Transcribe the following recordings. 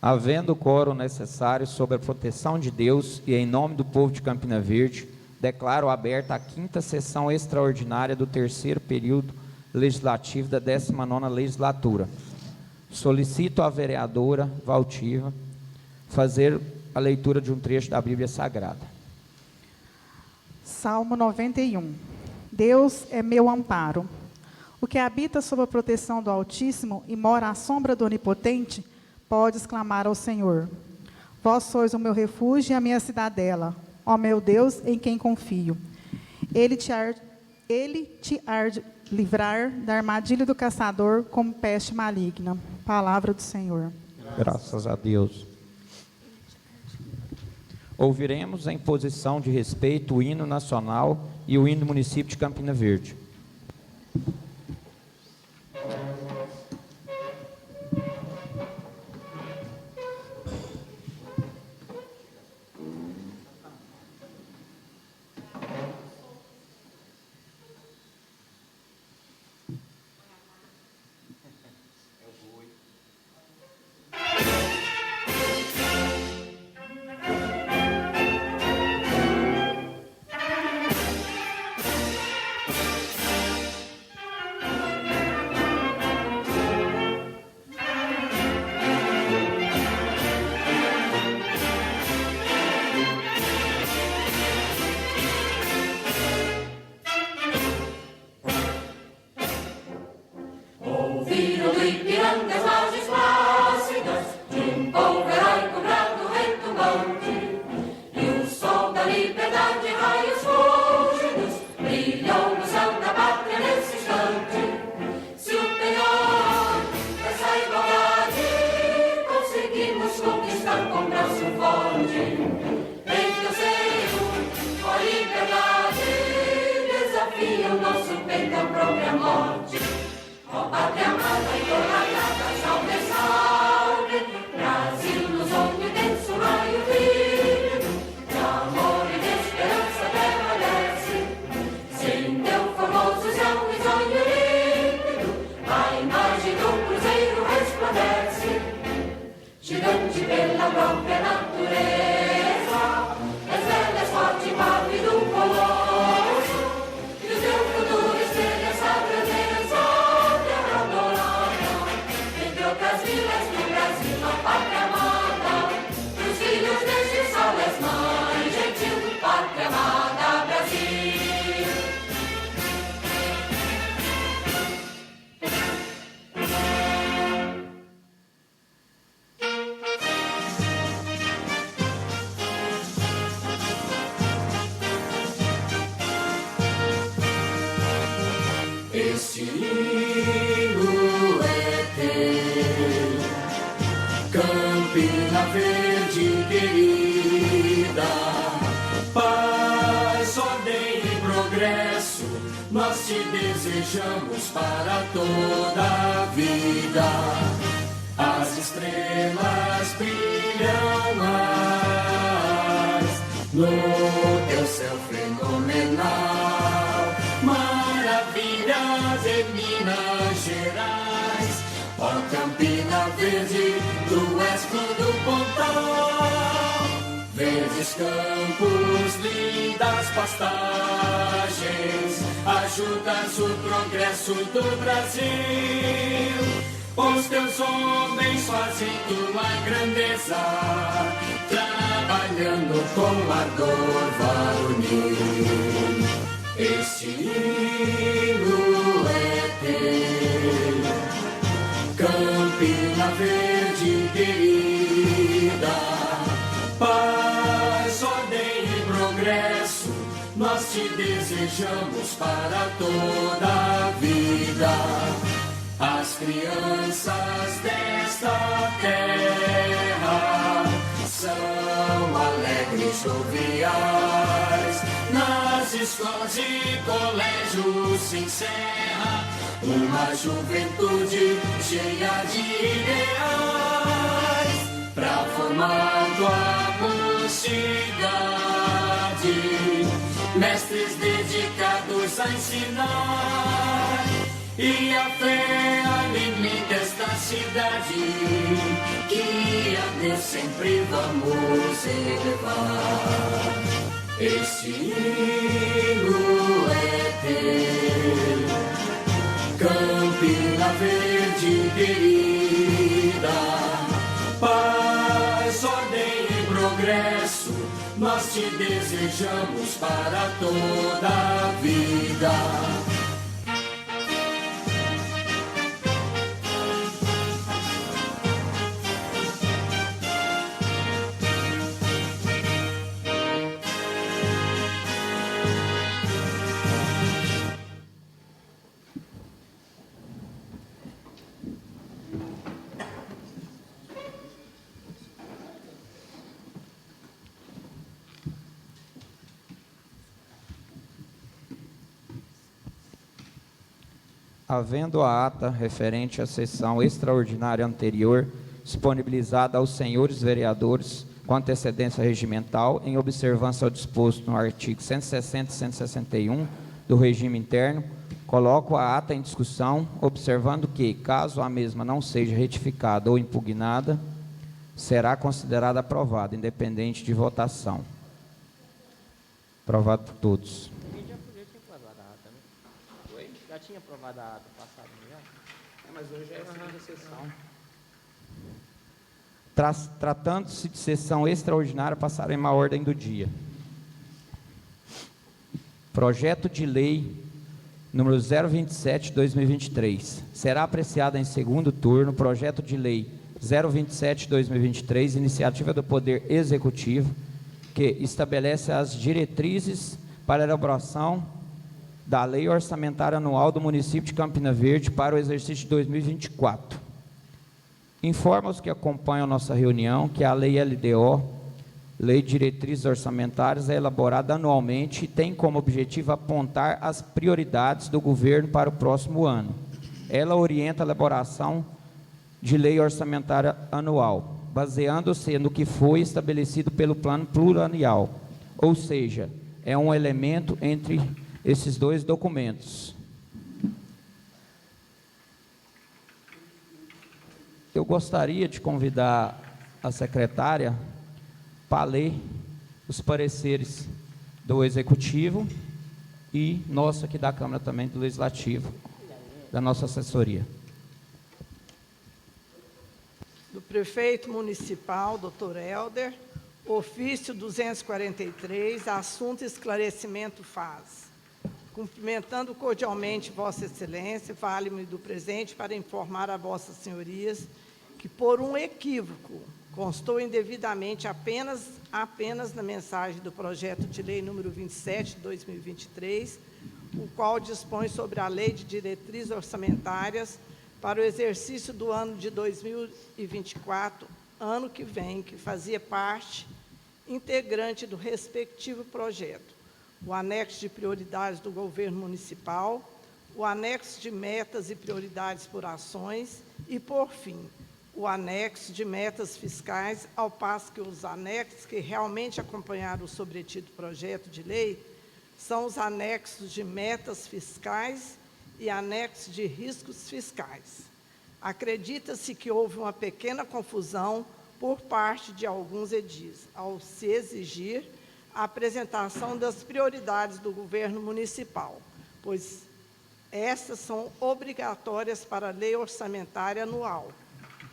Havendo o quórum necessário sob a proteção de Deus e em nome do povo de Campina Verde, declaro aberta a 5ª sessão extraordinária do 3º período legislativo da 19ª legislatura. Solicito à vereadora Valtiva fazer a leitura de um trecho da Bíblia Sagrada. Salmo 91. Deus é meu amparo. O que habita sob a proteção do Altíssimo e mora à sombra do Onipotente, pode exclamar ao Senhor: Vós sois o meu refúgio e a minha cidadela, ó meu Deus, em quem confio. Ele te há de livrar da armadilha do caçador como peste maligna. Palavra do Senhor. Graças a Deus. Ouviremos em posição de respeito o hino nacional e o hino do município de Campina Verde. Este hino é teu, Campina Verde querida, paz, ordem e progresso, nós te desejamos para toda a vida. As estrelas brilham mais no teu céu fenomenal, maravilhas em Minas Gerais, ó Campina Verde, tu és tudo Pontal. Verdes campos, lindas pastagens, ajudas o progresso do Brasil. Os teus homens fazem tua grandeza, trabalhando com ardor varonil. Este hino é teu, Campina Verde querida, paz, ordem e progresso, nós te desejamos para toda a vida. As crianças desta terra são alegres, joviais, nas escolas e colégios se encerra uma juventude cheia de ideais, pra formar tua mocidade, mestres dedicados a ensinar. e a fé alimenta esta cidade, que a Deus sempre vamos elevar. Este hino é teu, Campina Verde querida, paz, ordem e progresso, nós te desejamos para toda a vida. Havendo a ata referente à sessão extraordinária anterior disponibilizada aos senhores vereadores com antecedência regimental, em observância ao disposto no artigo 160 e 161 do regime interno, coloco a ata em discussão, observando que, caso a mesma não seja retificada ou impugnada, será considerada aprovada, independente de votação. Aprovado por todos. Já tinha aprovado a ata passada, já? Mas hoje é a segunda sessão. Tratando-se de sessão extraordinária, passaremos à ordem do dia. Projeto de lei número 027/2023. Será apreciado em segundo turno projeto de lei 027/2023, iniciativa do Poder Executivo, que estabelece as diretrizes para a elaboração da Lei Orçamentária Anual do município de Campina Verde para o exercício de 2024. Informa os que acompanham nossa reunião que a Lei LDO, Lei de Diretrizes Orçamentárias, é elaborada anualmente e tem como objetivo apontar as prioridades do governo para o próximo ano. Ela orienta a elaboração de lei orçamentária anual, baseando-se no que foi estabelecido pelo plano plurianual, ou seja, é um elemento entre esses dois documentos. Eu gostaria de convidar a secretária para ler os pareceres do Executivo e nosso aqui da Câmara também, do Legislativo, da nossa assessoria. Do prefeito municipal, Dr. Helder, ofício 243, assunto esclarecimento faz. Cumprimentando cordialmente Vossa Excelência, vale-me do presente para informar a Vossas Senhorias que, por um equívoco, constou indevidamente apenas na mensagem do projeto de lei número 27 de 2023, o qual dispõe sobre a Lei de Diretrizes Orçamentárias para o exercício do ano de 2024, ano que vem, que fazia parte integrante do respectivo projeto. O anexo de prioridades do governo municipal, o anexo de metas e prioridades por ações e, por fim, o anexo de metas fiscais, ao passo que os anexos que realmente acompanharam o sobretido projeto de lei são os anexos de metas fiscais e anexos de riscos fiscais. Acredita-se que houve uma pequena confusão por parte de alguns edis, ao se exigir a apresentação das prioridades do governo municipal, pois estas são obrigatórias para a lei orçamentária anual,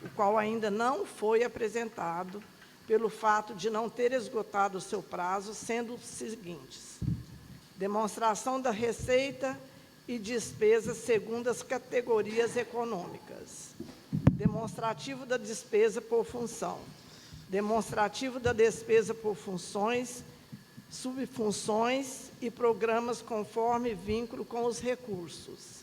o qual ainda não foi apresentado pelo fato de não ter esgotado o seu prazo, sendo os seguintes: demonstração da receita e despesa segundo as categorias econômicas, demonstrativo da despesa por função, demonstrativo da despesa por funções, subfunções e programas conforme vínculo com os recursos,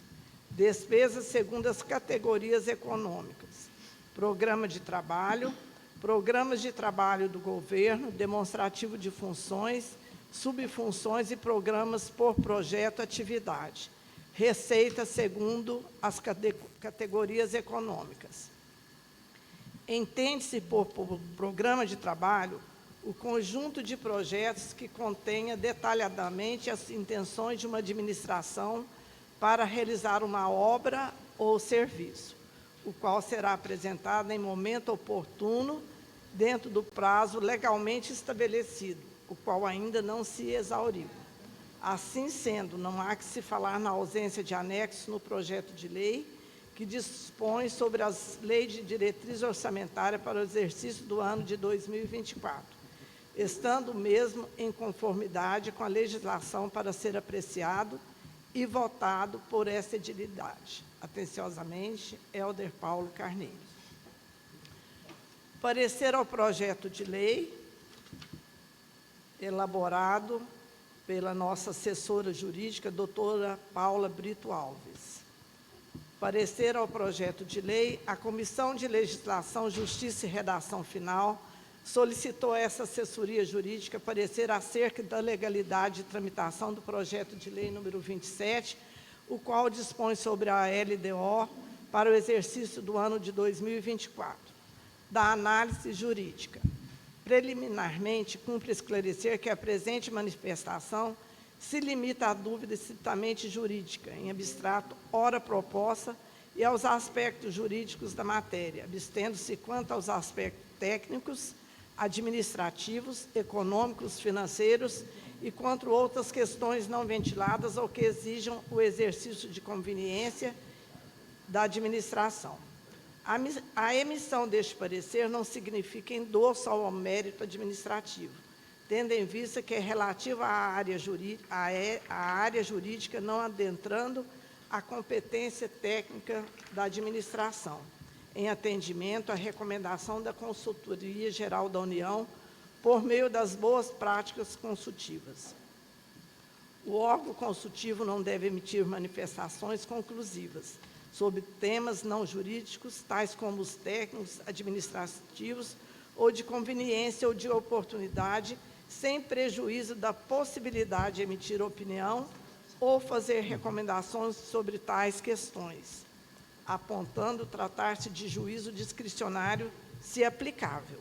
despesas segundo as categorias econômicas, programa de trabalho, programas de trabalho do governo, demonstrativo de funções, subfunções e programas por projeto atividade, receita segundo as categorias econômicas. Entende-se por programa de trabalho o conjunto de projetos que contenha detalhadamente as intenções de uma administração para realizar uma obra ou serviço, o qual será apresentado em momento oportuno, dentro do prazo legalmente estabelecido, o qual ainda não se exauriu. Assim sendo, não há que se falar na ausência de anexo no projeto de lei que dispõe sobre as leis de diretriz orçamentária para o exercício do ano de 2024, estando mesmo em conformidade com a legislação para ser apreciado e votado por esta edilidade. Atenciosamente, Helder Paulo Carneiro. Parecer ao projeto de lei, elaborado pela nossa assessora jurídica, doutora Paula Brito Alves. Parecer ao projeto de lei, a Comissão de Legislação, Justiça e Redação Final solicitou a essa assessoria jurídica parecer acerca da legalidade de tramitação do projeto de lei número 27, o qual dispõe sobre a LDO para o exercício do ano de 2024, da análise jurídica. Preliminarmente, cumpre esclarecer que a presente manifestação se limita à dúvida estritamente jurídica, em abstrato, ora proposta, e aos aspectos jurídicos da matéria, abstendo-se quanto aos aspectos técnicos, administrativos, econômicos, financeiros e quanto outras questões não ventiladas ou que exijam o exercício de conveniência da administração. A emissão deste parecer não significa endosso ao mérito administrativo, tendo em vista que é relativa à área jurídica, não adentrando a competência técnica da administração, em atendimento à recomendação da Consultoria Geral da União, por meio das boas práticas consultivas. O órgão consultivo não deve emitir manifestações conclusivas sobre temas não jurídicos, tais como os técnicos, administrativos, ou de conveniência ou de oportunidade, sem prejuízo da possibilidade de emitir opinião ou fazer recomendações sobre tais questões, apontando tratar-se de juízo discricionário, se aplicável.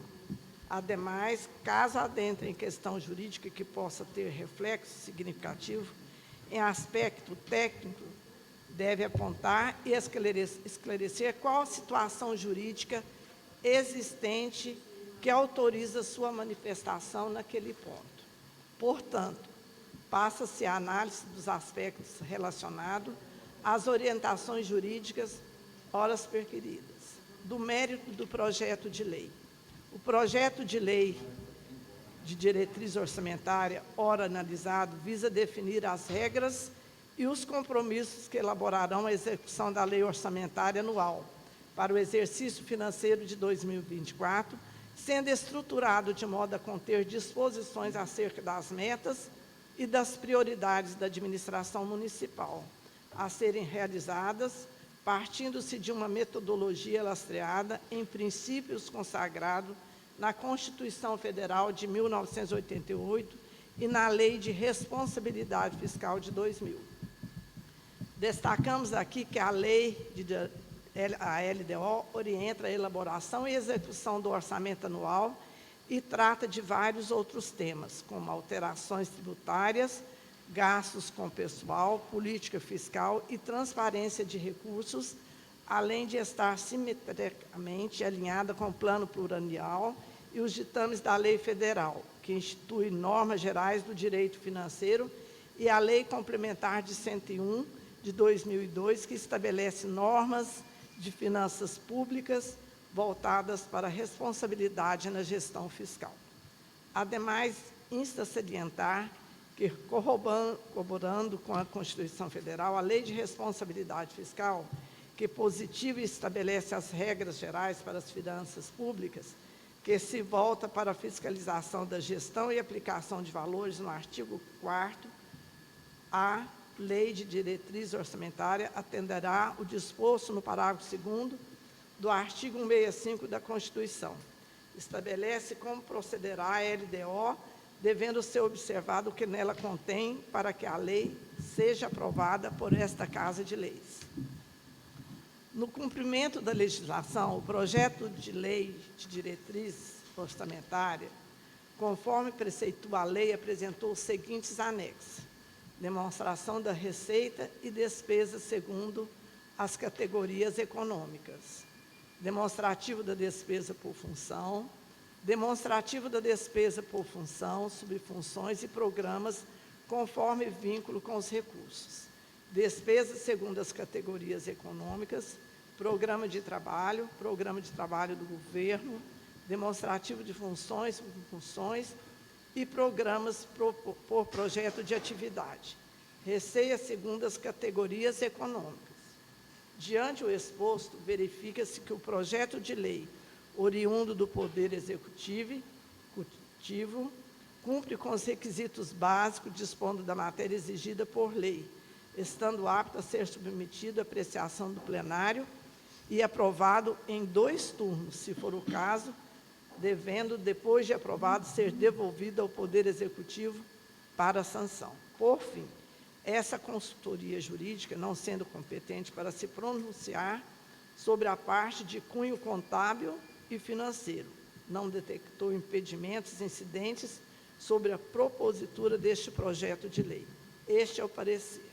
Ademais, caso adentre em questão jurídica que possa ter reflexo significativo em aspecto técnico, deve apontar e esclarecer qual a situação jurídica existente que autoriza sua manifestação naquele ponto. Portanto, passa-se a análise dos aspectos relacionados às orientações jurídicas horas perquiridas. Do mérito do projeto de lei. O projeto de lei de diretriz orçamentária, ora analisado, visa definir as regras e os compromissos que elaborarão a execução da lei orçamentária anual para o exercício financeiro de 2024, sendo estruturado de modo a conter disposições acerca das metas e das prioridades da administração municipal a serem realizadas, partindo-se de uma metodologia lastreada em princípios consagrados na Constituição Federal de 1988 e na Lei de Responsabilidade Fiscal de 2000. Destacamos aqui que a LDO orienta a elaboração e execução do orçamento anual e trata de vários outros temas, como alterações tributárias, gastos com pessoal, política fiscal e transparência de recursos, além de estar simetricamente alinhada com o plano plurianual e os ditames da lei federal, que institui normas gerais do direito financeiro, e a lei complementar de 101, de 2002, que estabelece normas de finanças públicas voltadas para a responsabilidade na gestão fiscal. Ademais, insta a salientar que, corroborando com a Constituição Federal, a Lei de Responsabilidade Fiscal, que positiva e estabelece as regras gerais para as finanças públicas, que se volta para a fiscalização da gestão e aplicação de valores no artigo 4º, a Lei de Diretriz Orçamentária atenderá o disposto no parágrafo 2º do artigo 165 da Constituição. Estabelece como procederá a LDO, devendo ser observado o que nela contém para que a lei seja aprovada por esta Casa de Leis. No cumprimento da legislação, o projeto de lei de diretriz orçamentária, conforme preceitua a lei, apresentou os seguintes anexos. demonstração da receita e despesa segundo as categorias econômicas, demonstrativo da despesa por função, demonstrativo da despesa por função, subfunções e programas conforme vínculo com os recursos, despesa segundo as categorias econômicas, programa de trabalho do governo, demonstrativo de funções, subfunções e programas por projeto de atividade, receita segundo as categorias econômicas. Diante o exposto, verifica-se que o projeto de lei, oriundo do Poder Executivo, cumpre com os requisitos básicos, dispondo da matéria exigida por lei, estando apto a ser submetido à apreciação do plenário e aprovado em 2 turnos, se for o caso, devendo, depois de aprovado, ser devolvido ao Poder Executivo para sanção. Por fim, essa consultoria jurídica, não sendo competente para se pronunciar sobre a parte de cunho contábil e financeiro, não detectou impedimentos incidentes sobre a propositura deste projeto de lei. Este é o parecer.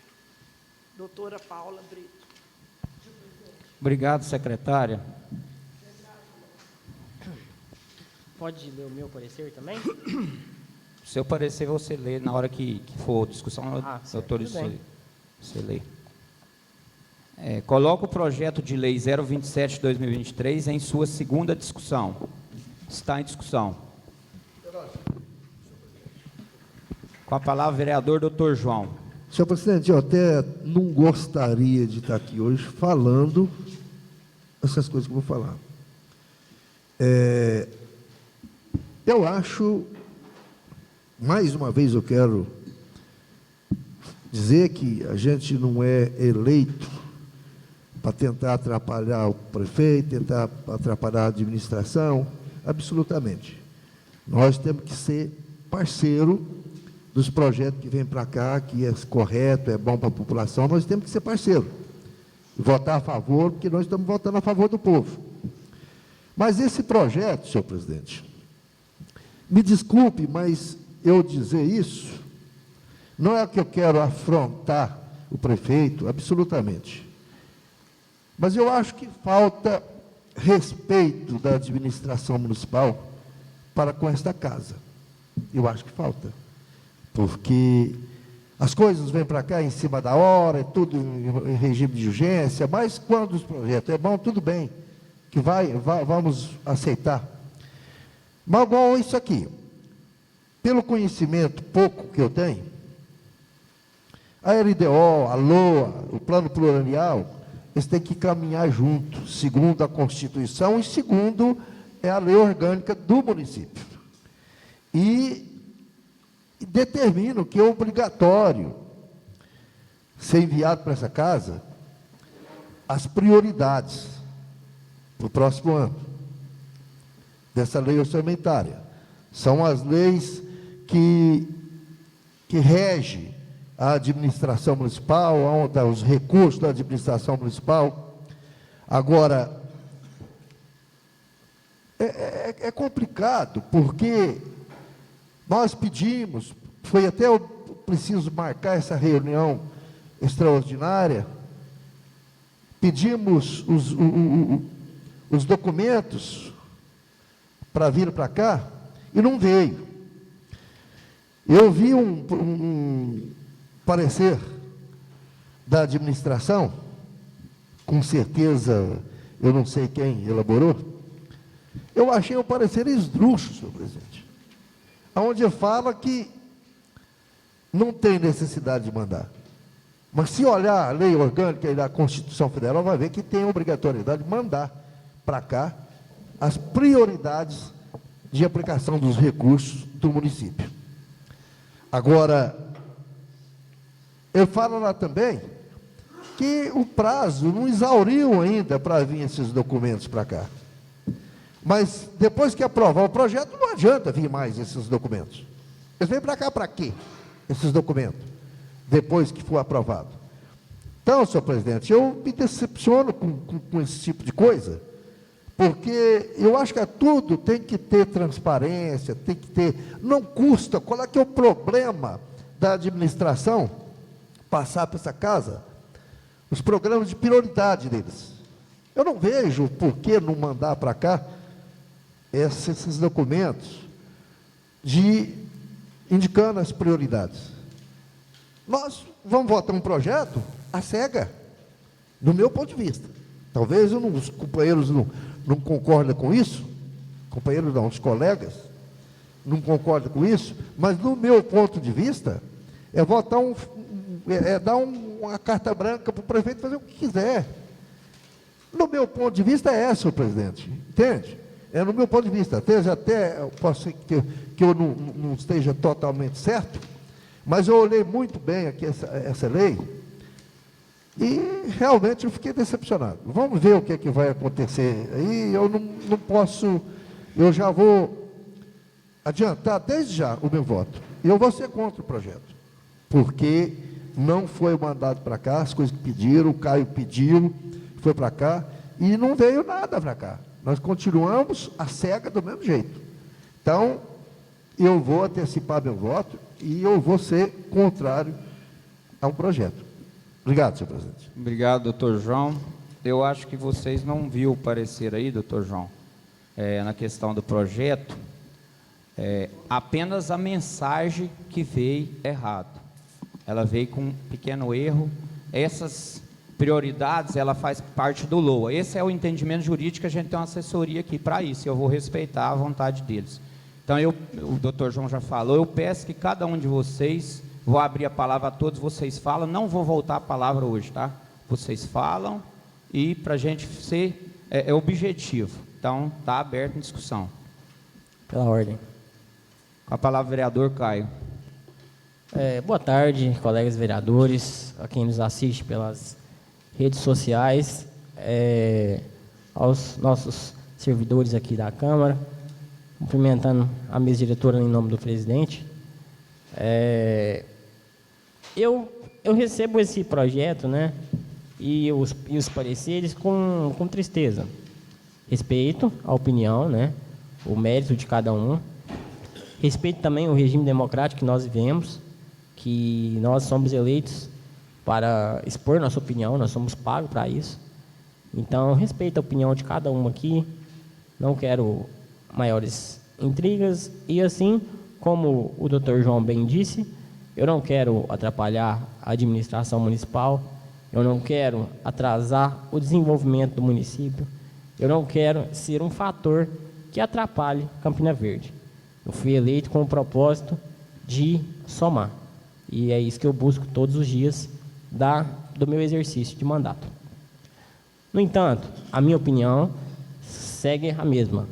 Doutora Paula Brito. Obrigado, secretária. Pode ler o meu parecer também? Seu parecer você lê na hora que for discussão, doutor, tudo bem. você lê. Coloca o projeto de lei 027/2023 em sua segunda discussão. Está em discussão. Com a palavra, vereador doutor João. Senhor presidente, eu até não gostaria de estar aqui hoje falando essas coisas que eu vou falar. Eu acho, mais uma vez eu quero dizer que a gente não é eleito para tentar atrapalhar o prefeito, tentar atrapalhar a administração, absolutamente. Nós temos que ser parceiro dos projetos que vêm para cá, que é correto, é bom para a população, nós temos que ser parceiro. Votar a favor, porque nós estamos votando a favor do povo. Mas esse projeto, senhor presidente, me desculpe, mas eu dizer isso, não é que eu quero afrontar o prefeito, absolutamente. Mas eu acho que falta respeito da administração municipal para com esta casa. Eu acho que falta. Porque as coisas vêm para cá em cima da hora, é tudo em regime de urgência, mas quando os projetos é bom, tudo bem, que vamos aceitar. Mas igual isso aqui, pelo conhecimento pouco que eu tenho, a LDO, a LOA, o plano plurianual, eles têm que caminhar junto, segundo a Constituição e segundo a lei orgânica do município. E determinam que é obrigatório ser enviado para essa casa as prioridades para o próximo ano dessa lei orçamentária. São as leis que regem a administração municipal, os recursos da administração municipal. Agora, é complicado, porque nós pedimos, foi até eu preciso marcar essa reunião extraordinária, pedimos os documentos para vir para cá, e não veio. Eu vi um parecer da administração, com certeza, eu não sei quem elaborou, eu achei o parecer esdrúxulo, senhor presidente, onde fala que não tem necessidade de mandar. Mas se olhar a lei orgânica e da Constituição Federal, vai ver que tem obrigatoriedade de mandar para cá as prioridades de aplicação dos recursos do município. Agora, eu falo lá também que o prazo não exauriu ainda para vir esses documentos para cá. Mas depois que aprovar o projeto, não adianta vir mais esses documentos. Eles vêm para cá para quê? Esses documentos, depois que for aprovado. Então, senhor presidente, eu me decepciono com esse tipo de coisa, porque eu acho que tudo tem que ter transparência, tem que ter, não custa. Qual é que é o problema da administração passar para essa casa os programas de prioridade deles. Eu não vejo por que não mandar para cá esses documentos indicando as prioridades. Nós vamos votar um projeto à cega, do meu ponto de vista. Talvez os companheiros não concordem com isso, companheiros não, os colegas não concordam com isso, mas no meu ponto de vista, é votar dar uma carta branca para o prefeito fazer o que quiser. No meu ponto de vista é esse, senhor presidente, entende? É no meu ponto de vista, posso ser que eu não esteja totalmente certo, mas eu olhei muito bem aqui essa lei e realmente eu fiquei decepcionado. Vamos ver o que é que vai acontecer. Aí eu não posso, eu já vou adiantar desde já o meu voto. Eu vou ser contra o projeto, porque não foi mandado para cá as coisas que pediram, o Caio pediu, foi para cá e não veio nada para cá. Nós continuamos a cega do mesmo jeito. Então, eu vou antecipar meu voto e eu vou ser contrário ao projeto. Obrigado, senhor presidente. Obrigado, doutor João. Eu acho que vocês não viram o parecer aí, doutor João, na questão do projeto. Apenas a mensagem que veio errado. Ela veio com um pequeno erro. Essas prioridades, ela faz parte do LOA. Esse é o entendimento jurídico, a gente tem uma assessoria aqui para isso, eu vou respeitar a vontade deles. Então, o doutor João já falou, eu peço que cada um de vocês, vou abrir a palavra a todos, vocês falam, não vou voltar a palavra hoje, tá? Vocês falam e para a gente ser objetivo. Então, está aberto em discussão. Pela ordem. Com a palavra, vereador Caio. Boa tarde, colegas vereadores, a quem nos assiste pelas redes sociais, aos nossos servidores aqui da Câmara, cumprimentando a mesa diretora em nome do presidente. Eu recebo esse projeto, né, e os pareceres com tristeza. Respeito a opinião, né, o mérito de cada um. Respeito também o regime democrático que nós vivemos, que nós somos eleitos para expor nossa opinião, nós somos pagos para isso. Então, respeito a opinião de cada um aqui, não quero maiores intrigas, e assim como o doutor João bem disse, eu não quero atrapalhar a administração municipal, eu não quero atrasar o desenvolvimento do município, eu não quero ser um fator que atrapalhe Campina Verde. Eu fui eleito com o propósito de somar, e é isso que eu busco todos os dias do meu exercício de mandato. No entanto, a minha opinião segue a mesma,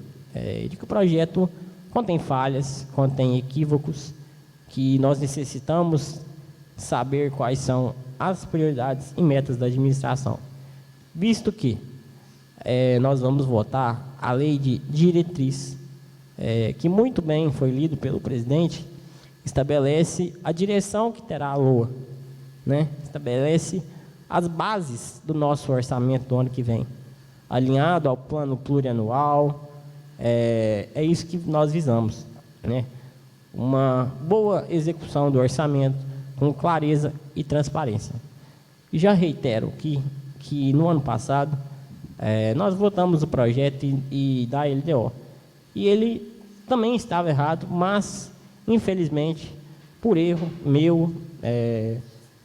de que o projeto contém falhas, contém equívocos, que nós necessitamos saber quais são as prioridades e metas da administração, visto que nós vamos votar a lei de diretriz, que muito bem foi lido pelo presidente, estabelece a direção que terá a LOA, né? Estabelece as bases do nosso orçamento do ano que vem, alinhado ao plano plurianual. É isso que nós visamos, né? Uma boa execução do orçamento com clareza e transparência. E já reitero que no ano passado nós votamos o projeto e da LDO, e ele também estava errado, mas infelizmente, por erro meu,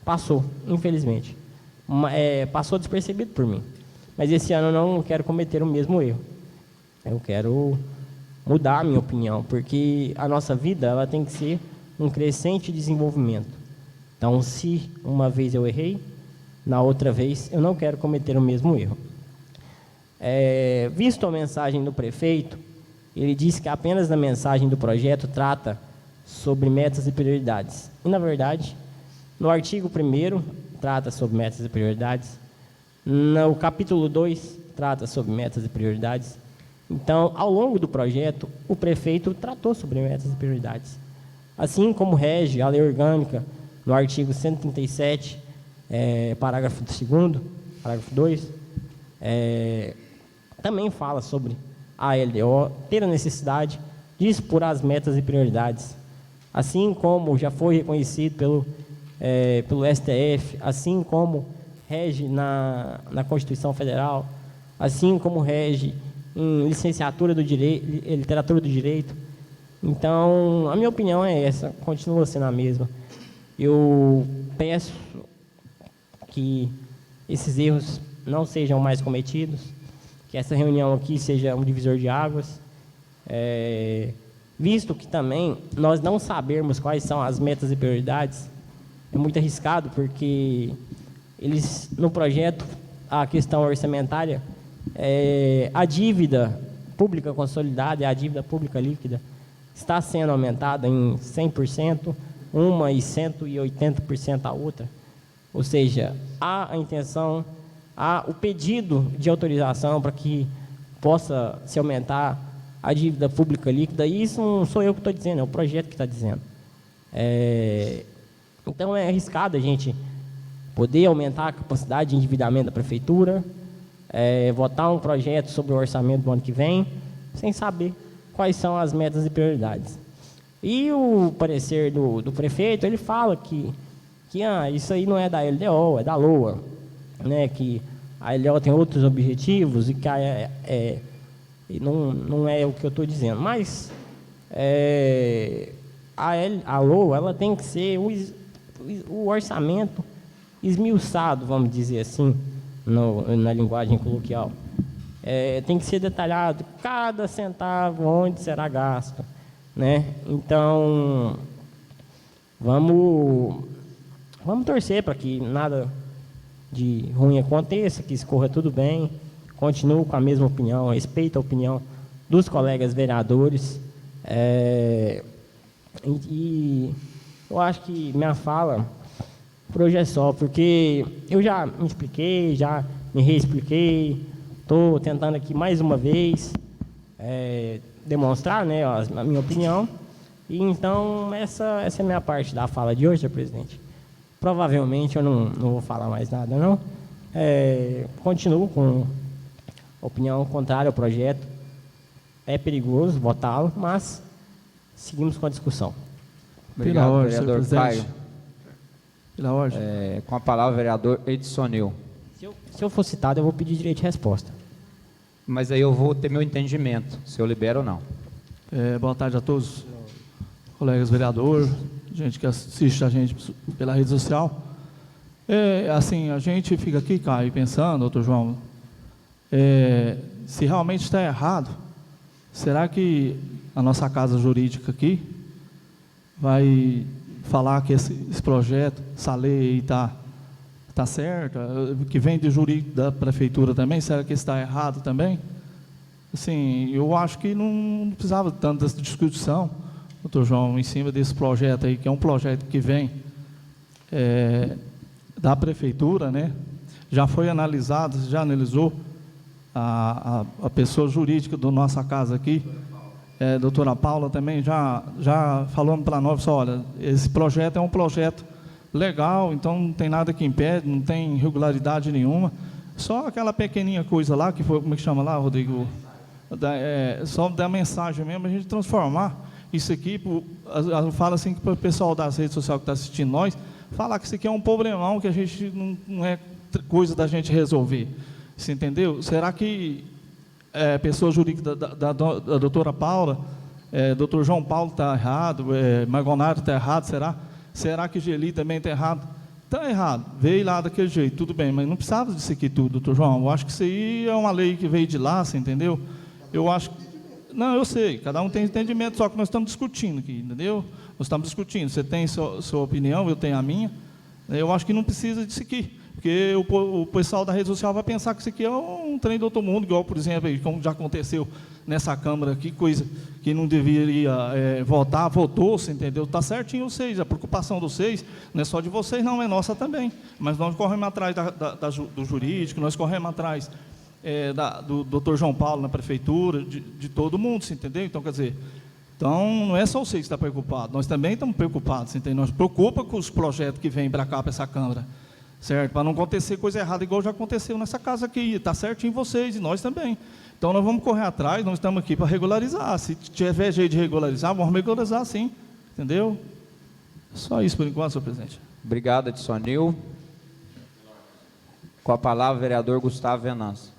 passou, infelizmente. Passou despercebido por mim. Mas esse ano eu não quero cometer o mesmo erro. Eu quero mudar a minha opinião, porque a nossa vida ela tem que ser um crescente desenvolvimento. Então, se uma vez eu errei, na outra vez eu não quero cometer o mesmo erro. Visto a mensagem do prefeito, ele disse que apenas na mensagem do projeto trata sobre metas e prioridades. E, na verdade, no artigo 1º, trata sobre metas e prioridades. No capítulo 2, trata sobre metas e prioridades. Então, ao longo do projeto, o prefeito tratou sobre metas e prioridades. Assim como rege a lei orgânica, no artigo 137, parágrafo 2º, parágrafo 2, também fala sobre a LDO ter a necessidade de expor as metas e prioridades, assim como já foi reconhecido pelo pelo STF, assim como rege na Constituição Federal, assim como rege em licenciatura do direito, literatura do direito. Então, a minha opinião é essa, continua sendo a mesma. Eu peço que esses erros não sejam mais cometidos, que essa reunião aqui seja um divisor de águas, visto que também nós não sabermos quais são as metas e prioridades, é muito arriscado, porque eles, no projeto, a questão orçamentária, a dívida pública consolidada e a dívida pública líquida está sendo aumentada em 100%, uma e 180% a outra. Ou seja, há a intenção, há o pedido de autorização para que possa se aumentar a dívida pública líquida, e isso não sou eu que estou dizendo, é o projeto que está dizendo. Então, é arriscado a gente poder aumentar a capacidade de endividamento da prefeitura, votar um projeto sobre o orçamento do ano que vem, sem saber quais são as metas e prioridades. E o parecer do prefeito, ele fala que isso aí não é da LDO, é da LOA, né, que a LDO tem outros objetivos e que não é o que eu estou dizendo. Mas a LOA, ela tem que ser o orçamento esmiuçado, vamos dizer assim, na linguagem coloquial. Tem que ser detalhado cada centavo onde será gasto, né? Então, vamos torcer para que nada de ruim aconteça, que escorra tudo bem. Continuo com a mesma opinião, respeito a opinião dos colegas vereadores. E eu acho que minha fala por hoje é só, porque eu já me expliquei, já me reexpliquei, estou tentando aqui mais uma vez demonstrar, né, a minha opinião. E então, essa é a minha parte da fala de hoje, senhor presidente. Provavelmente eu não vou falar mais nada, não. Continuo com opinião contrária ao projeto. É perigoso votá-lo, mas seguimos com a discussão. Obrigado, Pela ordem, vereador senhor Caio. presidente. Pela ordem. Com a palavra, o vereador Edsonil. Se eu for citado, eu vou pedir direito de resposta. Mas aí eu vou ter meu entendimento, se eu libero ou não. Boa tarde a todos, colegas vereadores, gente que assiste a gente pela rede social. Assim, a gente fica aqui, Caio, pensando, doutor João, se realmente está errado, será que a nossa casa jurídica aqui vai falar que esse projeto, essa lei está certa, que vem de jurídico da prefeitura também, será que está errado também? Assim, eu acho que não precisava tanto dessa discussão, doutor João, em cima desse projeto aí, que é um projeto que vem da prefeitura, né? Já foi analisado, já analisou a pessoa jurídica da nossa casa aqui, doutora Paula também já falou para nós, olha, esse projeto é um projeto legal, então não tem nada que impede, não tem irregularidade nenhuma, só aquela pequenininha coisa lá, que foi, como é que chama lá, Rodrigo? Só da mensagem mesmo, a gente transformar isso aqui, fala assim para o pessoal das redes sociais que está assistindo nós, falar que isso aqui é um problemão, que a gente não é coisa da gente resolver, você entendeu? Será que pessoa jurídica da doutora Paula, doutor João Paulo está errado, Margonaro está errado, será que Geli também está errado? Está errado, veio lá daquele jeito, tudo bem, mas não precisava disso aqui tudo, doutor João. Eu acho que isso aí é uma lei que veio de lá, você entendeu? Eu acho. Não, eu sei, cada um tem entendimento, só que nós estamos discutindo aqui, entendeu? Nós estamos discutindo, você tem sua opinião, eu tenho a minha. Eu acho que não precisa disso aqui, porque o pessoal da rede social vai pensar que isso aqui é um trem do outro mundo, igual, por exemplo, como já aconteceu nessa Câmara aqui, coisa que não deveria votar, votou, você entendeu? Está certinho vocês, a preocupação de vocês não é só de vocês, não, é nossa também. Mas nós corremos atrás do jurídico, nós corremos atrás do doutor João Paulo na prefeitura, de todo mundo, você entendeu? Então, quer dizer, não é só vocês que estão preocupados, nós também estamos preocupados, você entendeu? Nós preocupa com os projetos que vêm para cá, para essa Câmara, certo? Para não acontecer coisa errada, igual já aconteceu nessa casa aqui, está certinho vocês e nós também. Então, nós vamos correr atrás, nós estamos aqui para regularizar. Se tiver jeito de regularizar, vamos regularizar sim, entendeu? Só isso por enquanto, senhor presidente. Obrigado, Edsonil. Com a palavra, o vereador Gustavo Venâncio.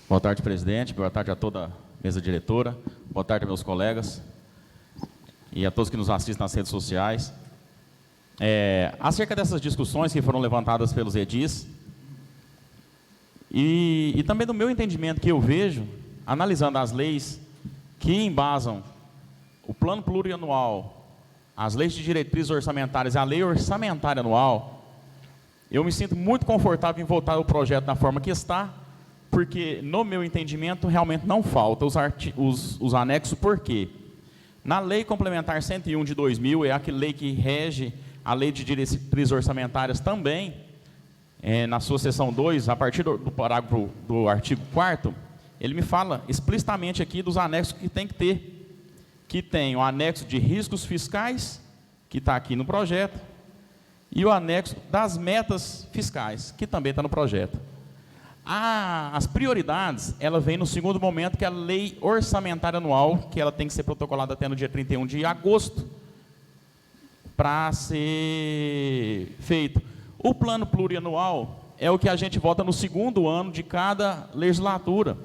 Boa tarde, presidente. Boa tarde a toda a mesa diretora. Boa tarde, meus colegas. E a todos que nos assistem nas redes sociais. Acerca dessas discussões que foram levantadas pelos edis, e também do meu entendimento que eu vejo, analisando as leis que embasam o plano plurianual, as leis de diretrizes orçamentárias e a lei orçamentária anual, eu me sinto muito confortável em votar o projeto da forma que está, porque, no meu entendimento, realmente não falta os anexos. Por quê? Na Lei Complementar 101 de 2000, é aquela lei que rege a Lei de Diretrizes Orçamentárias também, na sua seção 2, a partir do parágrafo do artigo 4º, ele me fala explicitamente aqui dos anexos que tem que ter, que tem o anexo de riscos fiscais, que está aqui no projeto, e o anexo das metas fiscais, que também está no projeto. As prioridades, ela vem no segundo momento, que é a lei orçamentária anual, que ela tem que ser protocolada até no dia 31 de agosto, para ser feito. O plano plurianual é o que a gente vota no segundo ano de cada legislatura,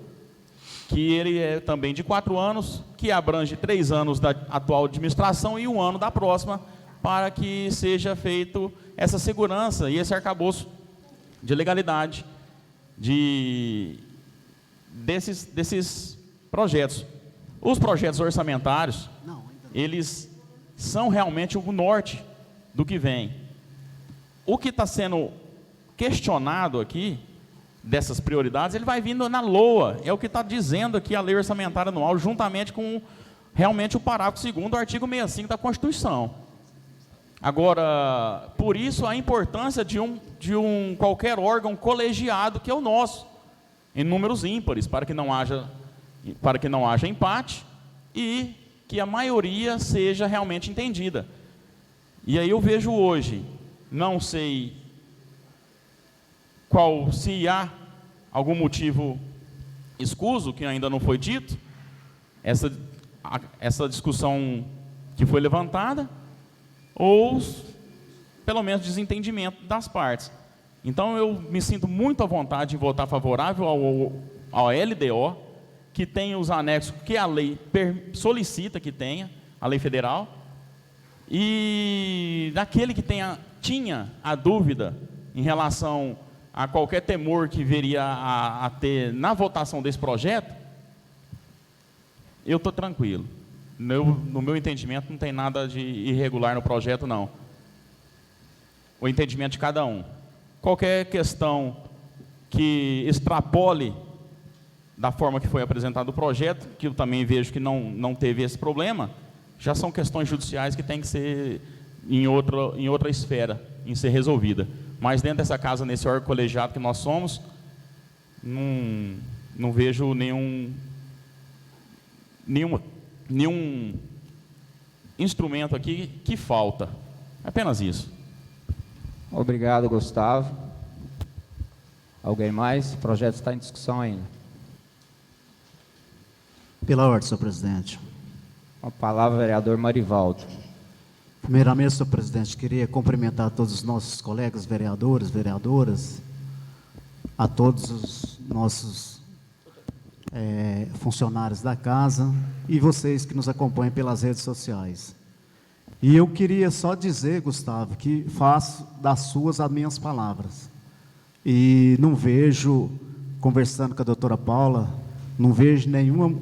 que ele é também de 4 anos, que abrange 3 anos da atual administração e 1 ano da próxima, para que seja feito essa segurança e esse arcabouço de legalidade desses projetos. Os projetos orçamentários, eles são realmente o norte do que vem. O que está sendo questionado aqui, dessas prioridades, ele vai vindo na LOA, é o que está dizendo aqui a lei orçamentária anual, juntamente com realmente o parágrafo 2º do artigo 65 da Constituição. Agora, por isso a importância de um qualquer órgão colegiado, que é o nosso, em números ímpares, para que não haja empate e que a maioria seja realmente entendida. E aí eu vejo hoje, não sei se há algum motivo escuso, que ainda não foi dito, essa discussão que foi levantada, ou pelo menos desentendimento das partes. Então eu me sinto muito à vontade em votar favorável ao LDO, que tem os anexos que a lei solicita que tenha, a lei federal, e daquele que tinha a dúvida em relação a qualquer temor que viria a ter na votação desse projeto, eu estou tranquilo. No meu entendimento, não tem nada de irregular no projeto, não. O entendimento de cada um. Qualquer questão que extrapole da forma que foi apresentado o projeto, que eu também vejo que não teve esse problema, já são questões judiciais que têm que ser em outra esfera, em ser resolvida. Mas dentro dessa casa, nesse órgão colegiado que nós somos, não vejo nenhum instrumento aqui que falta. Apenas isso. Obrigado, Gustavo. Alguém mais? O projeto está em discussão ainda. Pela ordem, senhor presidente. Com a palavra, o vereador Marivaldo. Primeiramente, senhor presidente, queria cumprimentar todos os nossos colegas vereadores, vereadoras, a todos os nossos funcionários da casa e vocês que nos acompanham pelas redes sociais. E eu queria só dizer, Gustavo, que faço das suas as minhas palavras. E não vejo, conversando com a doutora Paula, não vejo nenhuma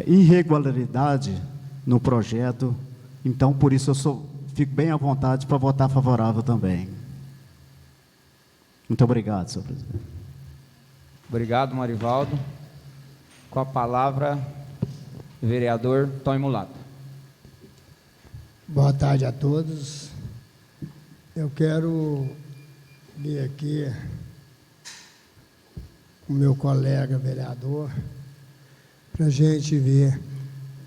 irregularidade no projeto. Então, por isso, fico bem à vontade para votar favorável também. Muito obrigado, senhor presidente. Obrigado, Marivaldo. Com a palavra, o vereador Tony Mulato. Boa tarde a todos. Eu quero vir aqui com o meu colega vereador para a gente ver,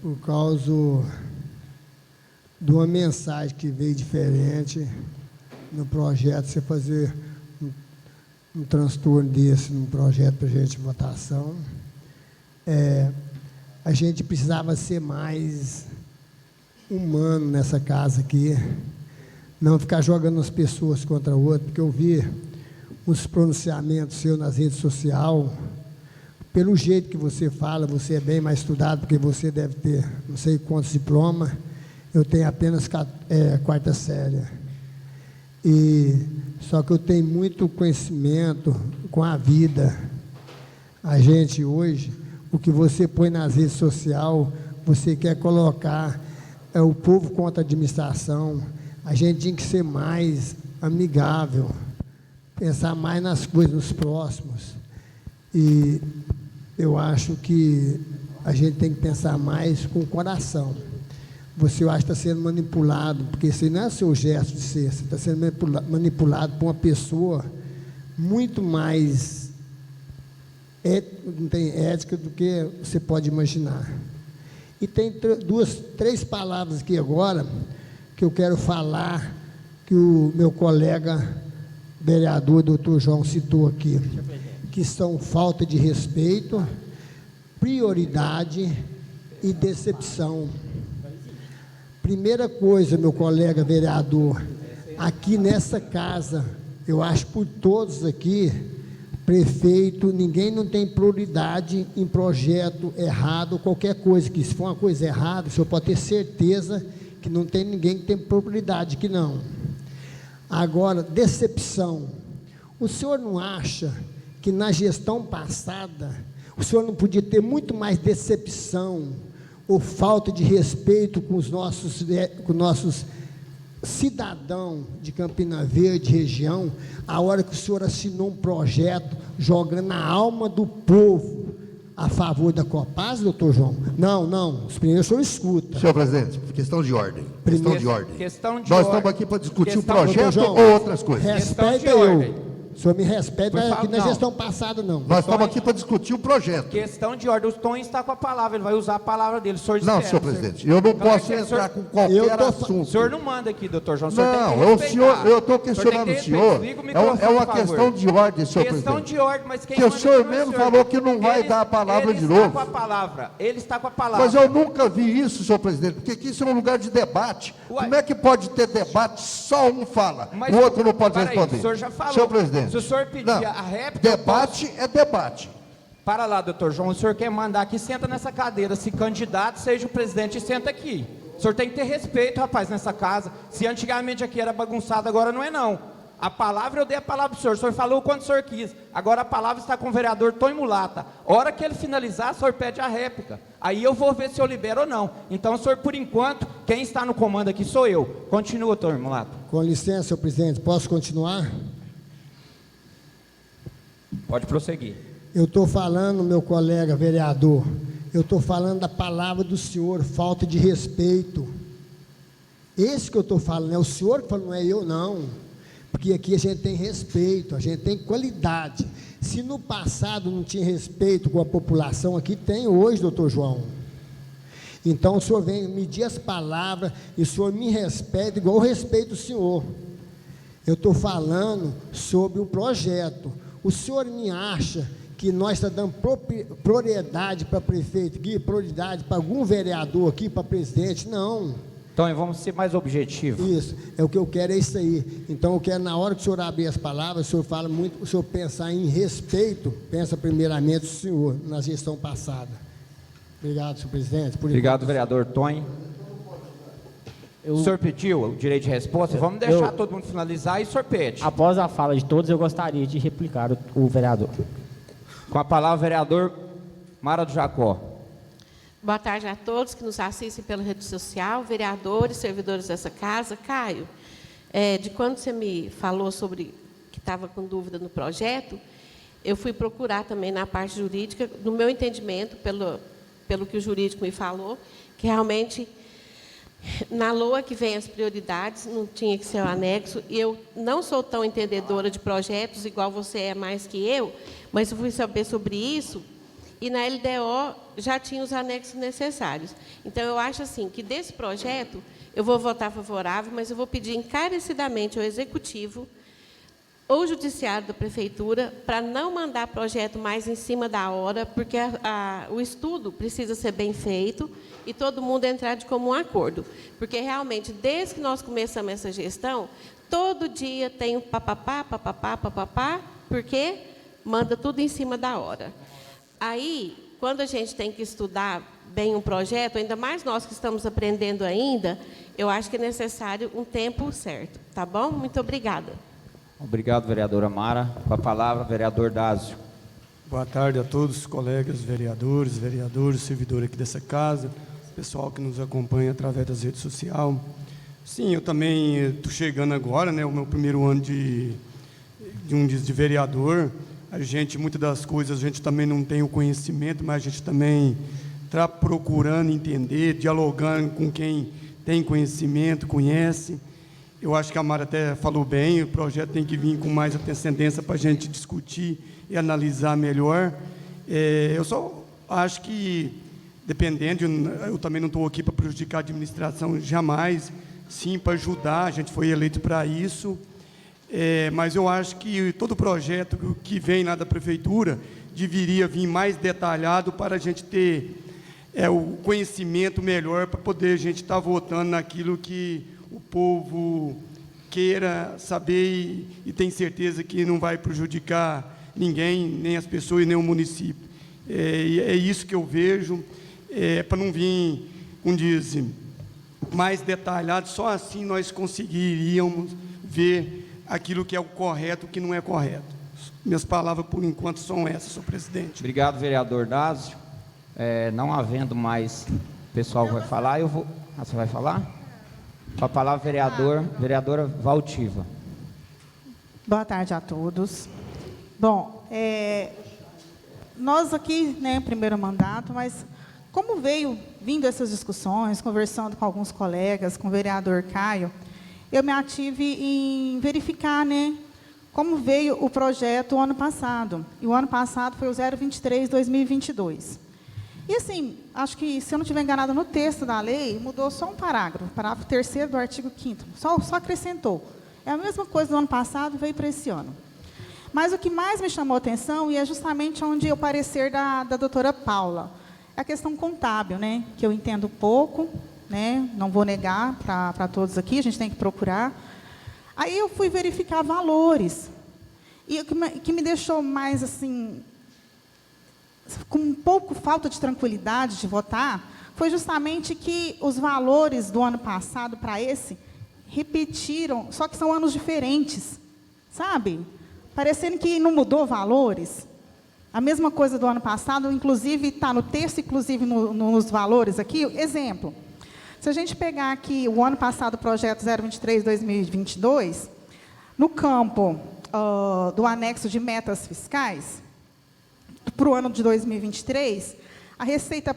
por causa de uma mensagem que veio diferente no projeto, você fazer um transtorno desse num projeto para a gente votação. A gente precisava ser mais humano nessa casa aqui. não ficar jogando as pessoas contra o outro, porque eu vi os pronunciamentos seus nas redes sociais. Pelo jeito que você fala, você é bem mais estudado, porque você deve ter não sei quantos diplomas. Eu tenho apenas quarta série. Só que eu tenho muito conhecimento com a vida. A gente hoje, o que você põe nas redes sociais, você quer colocar o povo contra a administração. A gente tem que ser mais amigável, pensar mais nas coisas, nos próximos. E eu acho que a gente tem que pensar mais com o coração. Você, eu acho que está sendo manipulado, porque esse não é o seu gesto de ser, você está sendo manipulado por uma pessoa muito mais não tem ética do que você pode imaginar. E tem três palavras aqui agora que eu quero falar, que o meu colega vereador, doutor João, citou aqui, que são falta de respeito, prioridade e decepção. Primeira coisa, meu colega vereador, aqui nessa casa, eu acho por todos aqui, prefeito, ninguém não tem prioridade em projeto errado, qualquer coisa, que se for uma coisa errada, o senhor pode ter certeza que não tem ninguém que tem prioridade, que não. Agora, decepção. O senhor não acha que na gestão passada, o senhor não podia ter muito mais decepção, ou falta de respeito com os nossos cidadãos de Campina Verde, região, a hora que o senhor assinou um projeto jogando a alma do povo a favor da Copasa, doutor João? Não, os primeiros o senhor escuta. Senhor presidente, questão de ordem. Questão de Nós ordem. estamos aqui para discutir o Questão, projeto João, ou outras coisas? Respeita eu. O senhor me respeita, Por aqui na favor, gestão passada, não. Nós estamos aqui para discutir o projeto. Questão de ordem. O Tom está com a palavra, ele vai usar a palavra dele. O senhor Não, espera, senhor presidente, eu não posso entrar com qualquer assunto. O senhor não manda aqui, doutor João. Eu estou questionando o senhor. É uma questão de ordem, senhor presidente. Questão de ordem, mas quem que o manda senhor aqui mesmo falou que não vai dar a palavra de novo. Ele está com a palavra. Mas eu nunca vi isso, senhor presidente, porque aqui isso é um lugar de debate. Como é que pode ter debate, só um fala, o outro não pode responder? O senhor já falou. Senhor presidente. Se o senhor pedir a réplica... Debate é debate. Para lá, doutor João, o senhor quer mandar aqui, senta nessa cadeira, se candidato, seja o presidente, senta aqui. O senhor tem que ter respeito, rapaz, nessa casa. Se antigamente aqui era bagunçado, agora não é não. A palavra, eu dei a palavra para o senhor falou o quanto o senhor quis. Agora a palavra está com o vereador Tom Mulata. Hora que ele finalizar, o senhor pede a réplica. Aí eu vou ver se eu libero ou não. Então, o senhor, por enquanto, quem está no comando aqui sou eu. Continua, Tom Mulata. Com licença, senhor presidente, posso continuar? Pode prosseguir. Eu estou falando, meu colega vereador, eu estou falando da palavra do senhor, falta de respeito. Esse que eu estou falando, é o senhor que fala, não é eu, não. Porque aqui a gente tem respeito, a gente tem qualidade. Se no passado não tinha respeito com a população, aqui tem hoje, doutor João. Então o senhor vem medir as palavras e o senhor me respeita igual eu respeito o senhor. Eu estou falando sobre o projeto. O senhor me acha que nós estamos dando prioridade para prefeito aqui, prioridade para algum vereador aqui, para presidente? Não. Então, vamos ser mais objetivos. Isso, é o que eu quero, é isso aí. Então, eu quero, na hora que o senhor abrir as palavras, o senhor fala muito, o senhor pensar em respeito, pensa primeiramente o senhor, na gestão passada. Obrigado, senhor presidente. Obrigado, vereador Tom. O senhor pediu o direito de resposta? Vamos deixar todo mundo finalizar e o senhor pede. Após a fala de todos, eu gostaria de replicar o vereador. Com a palavra, vereador Mara do Jacó. Boa tarde a todos que nos assistem pela rede social, vereadores, servidores dessa casa. Caio, de quando você me falou sobre que estava com dúvida no projeto, eu fui procurar também na parte jurídica, no meu entendimento, pelo que o jurídico me falou, que realmente na LOA que vem as prioridades, não tinha que ser o anexo, e eu não sou tão entendedora de projetos, igual você é mais que eu, mas eu fui saber sobre isso, e na LDO já tinha os anexos necessários. Então, eu acho assim, que desse projeto, eu vou votar favorável, mas eu vou pedir encarecidamente ao Executivo ou judiciário da prefeitura para não mandar projeto mais em cima da hora, porque o estudo precisa ser bem feito e todo mundo entrar de comum acordo. Porque, realmente, desde que nós começamos essa gestão, todo dia tem um papapá, porque manda tudo em cima da hora. Aí, quando a gente tem que estudar bem um projeto, ainda mais nós que estamos aprendendo ainda, eu acho que é necessário um tempo certo. Tá bom? Muito obrigada. Obrigado, vereadora Mara. Com a palavra, vereador Dásio. Boa tarde a todos, colegas vereadores, servidores aqui dessa casa, pessoal que nos acompanha através das redes sociais. Sim, eu também estou chegando agora, né, o meu primeiro ano de vereador. A gente, muitas das coisas, a gente também não tem o conhecimento, mas a gente também está procurando entender, dialogando com quem tem conhecimento, conhece. Eu acho que a Mara até falou bem, o projeto tem que vir com mais antecedência para a gente discutir e analisar melhor. Eu só acho que, dependendo, eu também não estou aqui para prejudicar a administração, jamais, sim, para ajudar, a gente foi eleito para isso, mas eu acho que todo projeto que vem lá da prefeitura deveria vir mais detalhado para a gente ter o conhecimento melhor, para poder a gente estar votando naquilo que o povo queira saber e tem certeza que não vai prejudicar ninguém, nem as pessoas e nem o município. É isso que eu vejo, para não vir, como dizem, mais detalhado, só assim nós conseguiríamos ver aquilo que é o correto e o que não é correto. Minhas palavras, por enquanto, são essas, senhor presidente. Obrigado, vereador Dásio. Não havendo mais pessoal que vai falar, eu vou... você vai falar? Com a palavra, vereadora Valtiva. Boa tarde a todos. Bom, nós aqui, né, primeiro mandato, mas como vindo essas discussões, conversando com alguns colegas, com o vereador Caio, eu me ative em verificar, né, como veio o projeto o ano passado. E o ano passado foi o 023/2022. E assim, acho que, se eu não estiver enganada no texto da lei, mudou só um parágrafo, parágrafo 3º do artigo 5º, só acrescentou. É a mesma coisa do ano passado, veio para esse ano. Mas o que mais me chamou a atenção, e é justamente onde o parecer da doutora Paula, é a questão contábil, né, que eu entendo pouco, né, não vou negar para todos aqui, a gente tem que procurar. Aí eu fui verificar valores, e o que me deixou mais, assim, com um pouco falta de tranquilidade de votar, foi justamente que os valores do ano passado para esse repetiram, só que são anos diferentes, sabe? Parecendo que não mudou valores. A mesma coisa do ano passado, inclusive está no texto, inclusive nos valores aqui. Exemplo, se a gente pegar aqui o ano passado, o projeto 023/2022, no campo do anexo de metas fiscais, para o ano de 2023, a receita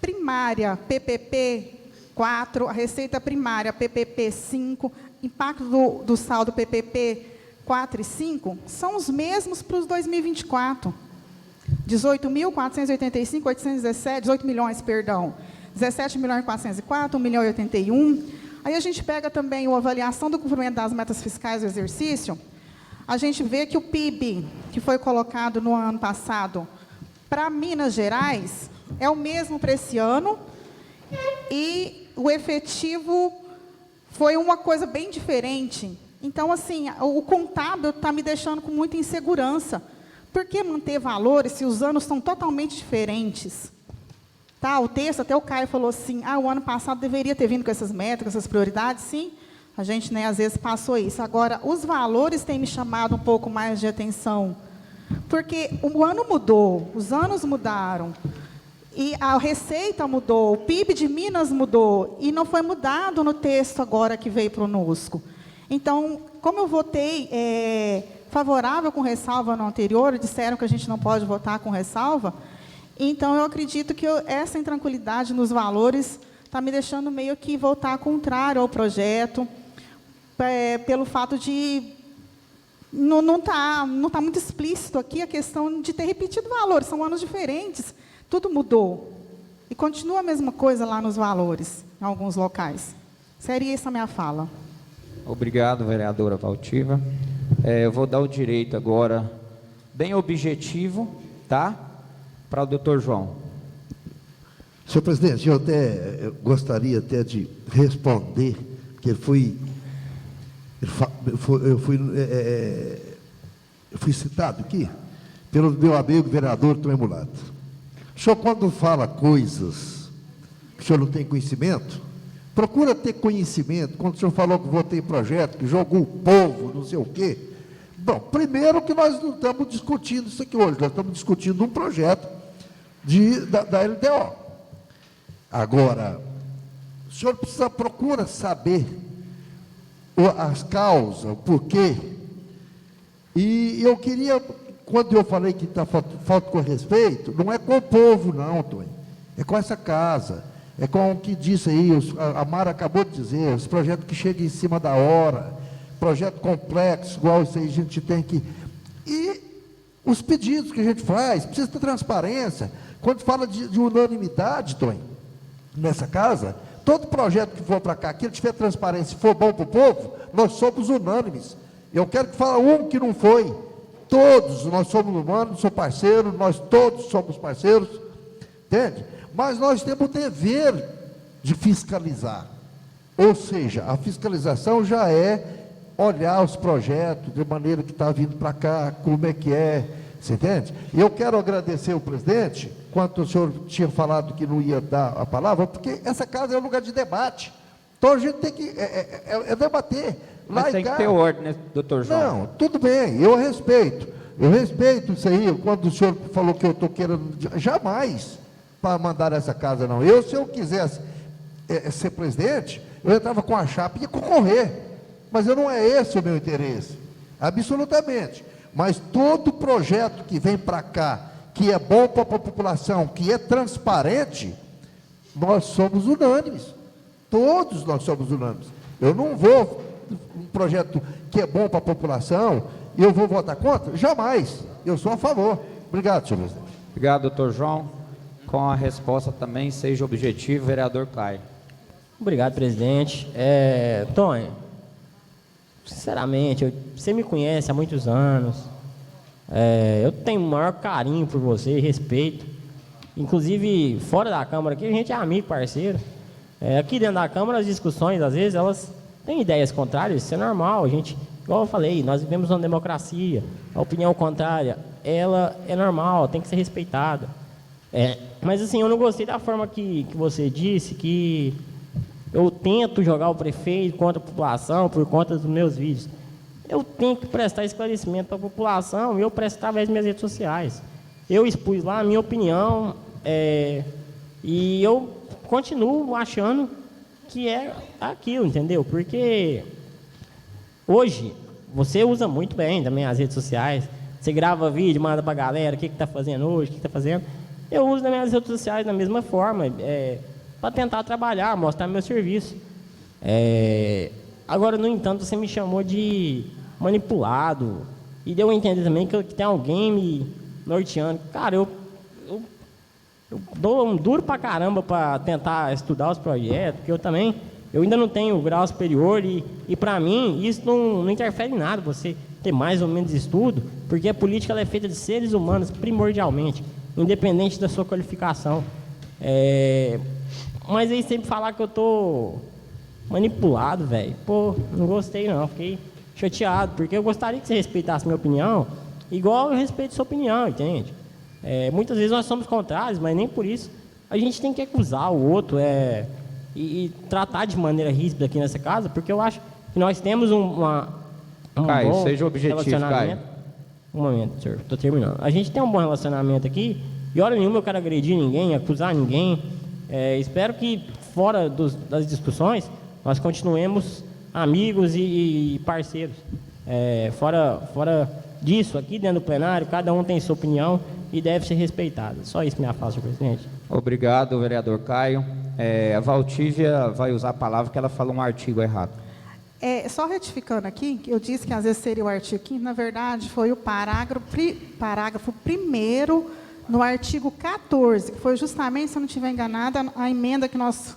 primária PPP 4, a receita primária PPP 5, impacto do saldo PPP 4 e 5, são os mesmos para os 2024. 18 milhões, perdão. 17.404, 1.081. Aí a gente pega também a avaliação do cumprimento das metas fiscais do exercício. A gente vê que o PIB, que foi colocado no ano passado para Minas Gerais, é o mesmo para esse ano, e o efetivo foi uma coisa bem diferente. Então, assim, o contábil está me deixando com muita insegurança. Por que manter valores se os anos são totalmente diferentes? Tá, o texto, até o Caio falou assim, o ano passado deveria ter vindo com essas metas, com essas prioridades. Sim, a gente, né, às vezes passou isso. Agora, os valores têm me chamado um pouco mais de atenção, porque o ano mudou, os anos mudaram, e a receita mudou, o PIB de Minas mudou, e não foi mudado no texto agora que veio para o NUSCO. Então, como eu votei favorável com ressalva no anterior, disseram que a gente não pode votar com ressalva, então eu acredito que essa intranquilidade nos valores está me deixando meio que votar contrário ao projeto, pelo fato de não tá muito explícito aqui a questão de ter repetido valores, são anos diferentes, tudo mudou. E continua a mesma coisa lá nos valores, em alguns locais. Seria essa a minha fala. Obrigado, vereadora Valtiva. Eu vou dar o direito agora, bem objetivo, tá? Para o doutor João. Senhor presidente, eu gostaria até de responder, porque eu fui citado aqui pelo meu amigo vereador Tom Emulato. O senhor, quando fala coisas que o senhor não tem conhecimento, procura ter conhecimento. Quando o senhor falou que votei em projeto, que jogou o povo, não sei o quê. Bom, primeiro que nós não estamos discutindo isso aqui hoje, nós estamos discutindo um projeto da LDO. Agora, o senhor procura saber as causas, o porquê. E eu queria, quando eu falei que falta com respeito, não é com o povo, não, Tony. É com essa casa. É com o que disse aí, a Mara acabou de dizer, os projetos que chegam em cima da hora, projeto complexo, igual isso aí, a gente tem que... E os pedidos que a gente faz, precisa ter transparência. Quando fala de unanimidade, Tony, nessa casa, todo projeto que for para cá, que ele tiver transparência, se for bom para o povo, nós somos unânimes. Eu quero que fale um que não foi. Todos nós somos humanos, sou parceiro, nós todos somos parceiros, entende? Mas nós temos o dever de fiscalizar. Ou seja, a fiscalização já é olhar os projetos de maneira que está vindo para cá, como é que é, você entende? E eu quero agradecer o presidente, quando o senhor tinha falado que não ia dar a palavra, porque essa casa é um lugar de debate. Então a gente tem que debater. Mas tem que ter ordem, né, doutor João? Não, tudo bem, eu respeito isso aí. Quando o senhor falou que eu estou querendo, jamais para mandar essa casa, não. Se eu quisesse ser presidente, eu entrava com a chapa e ia concorrer, mas não é esse o meu interesse, absolutamente. Mas todo projeto que vem para cá, que é bom para a população, que é transparente, nós somos unânimes, todos nós somos unânimes. Eu não vou, um projeto que é bom para a população, e eu vou votar contra? Jamais, eu sou a favor. Obrigado, senhor presidente. Obrigado, doutor João. Com a resposta também, seja objetivo, vereador Caio. Obrigado, presidente. Tony, sinceramente, você me conhece há muitos anos, eu tenho o maior carinho por você, respeito. Inclusive, fora da Câmara aqui, a gente é amigo, parceiro. Aqui dentro da Câmara, as discussões, às vezes, elas têm ideias contrárias, isso é normal. A gente, igual eu falei, nós vivemos uma democracia. A opinião contrária, ela é normal, tem que ser respeitada. Mas assim, eu não gostei da forma que você disse, que eu tento jogar o prefeito contra a população por conta dos meus vídeos. Eu tenho que prestar esclarecimento para a população, e eu presto através das minhas redes sociais. Eu expus lá a minha opinião, e eu continuo achando que é aquilo, entendeu? Porque hoje você usa muito bem também as redes sociais, você grava vídeo, manda para a galera, o que está fazendo hoje, o que está fazendo. Eu uso nas minhas redes sociais da mesma forma, para tentar trabalhar, mostrar meu serviço. Agora, no entanto, você me chamou de manipulado, e deu a entender também que tem alguém me norteando. Cara, eu dou um duro pra caramba para tentar estudar os projetos, porque eu ainda não tenho grau superior, e para mim isso não interfere em nada, você ter mais ou menos estudo, porque a política ela é feita de seres humanos primordialmente, independente da sua qualificação. Mas aí sempre falar que eu tô manipulado, velho, pô, não gostei não, fiquei chateado, porque eu gostaria que você respeitasse minha opinião, igual eu respeito sua opinião, entende? Muitas vezes nós somos contrários, mas nem por isso a gente tem que acusar o outro e tratar de maneira ríspida aqui nessa casa, porque eu acho que nós temos um Caio, bom seja objetivo, relacionamento. Caio. Um momento, senhor, estou terminando. A gente tem um bom relacionamento aqui, e hora nenhuma eu quero agredir ninguém, acusar ninguém. Espero que, fora das discussões, nós continuemos amigos e parceiros. Fora disso, aqui dentro do plenário, cada um tem sua opinião e deve ser respeitada. Só isso me afasta, senhor presidente. Obrigado, vereador Caio. A Valdívia vai usar a palavra que ela falou um artigo errado. Só retificando aqui, eu disse que às vezes seria o artigo 5º, na verdade foi o parágrafo 1º no artigo 14, que foi justamente, se eu não estiver enganada, a emenda que nós,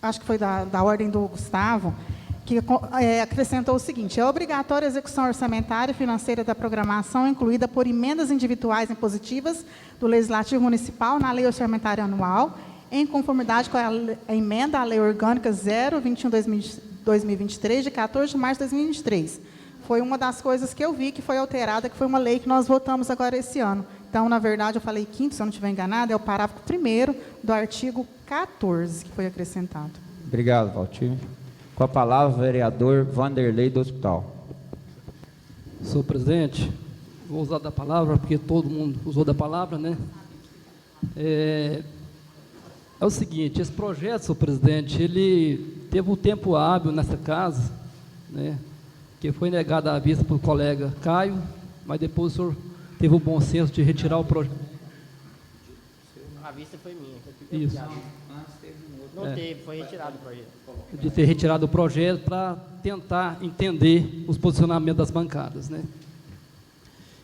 acho que foi da ordem do Gustavo, que acrescentou o seguinte: é obrigatória a execução orçamentária e financeira da programação, incluída por emendas individuais impositivas do Legislativo Municipal na Lei Orçamentária Anual, em conformidade com a emenda à Lei Orgânica 021/2023, de 14 de março de 2023. Foi uma das coisas que eu vi que foi alterada, que foi uma lei que nós votamos agora esse ano. Então, na verdade, eu falei quinto, se eu não estiver enganado, é o parágrafo 1º do artigo 14 que foi acrescentado. Obrigado, Valtir. Com a palavra, o vereador Vanderlei do Hospital. Senhor presidente, vou usar da palavra, porque todo mundo usou da palavra, né? É o seguinte, esse projeto, senhor presidente, ele teve um tempo hábil nessa casa, né? Que foi negado à vista pelo colega Caio, mas depois o senhor teve o bom senso de retirar o projeto. A vista foi minha. Isso. Não teve, foi retirado o projeto. De ter retirado o projeto para tentar entender os posicionamentos das bancadas, né?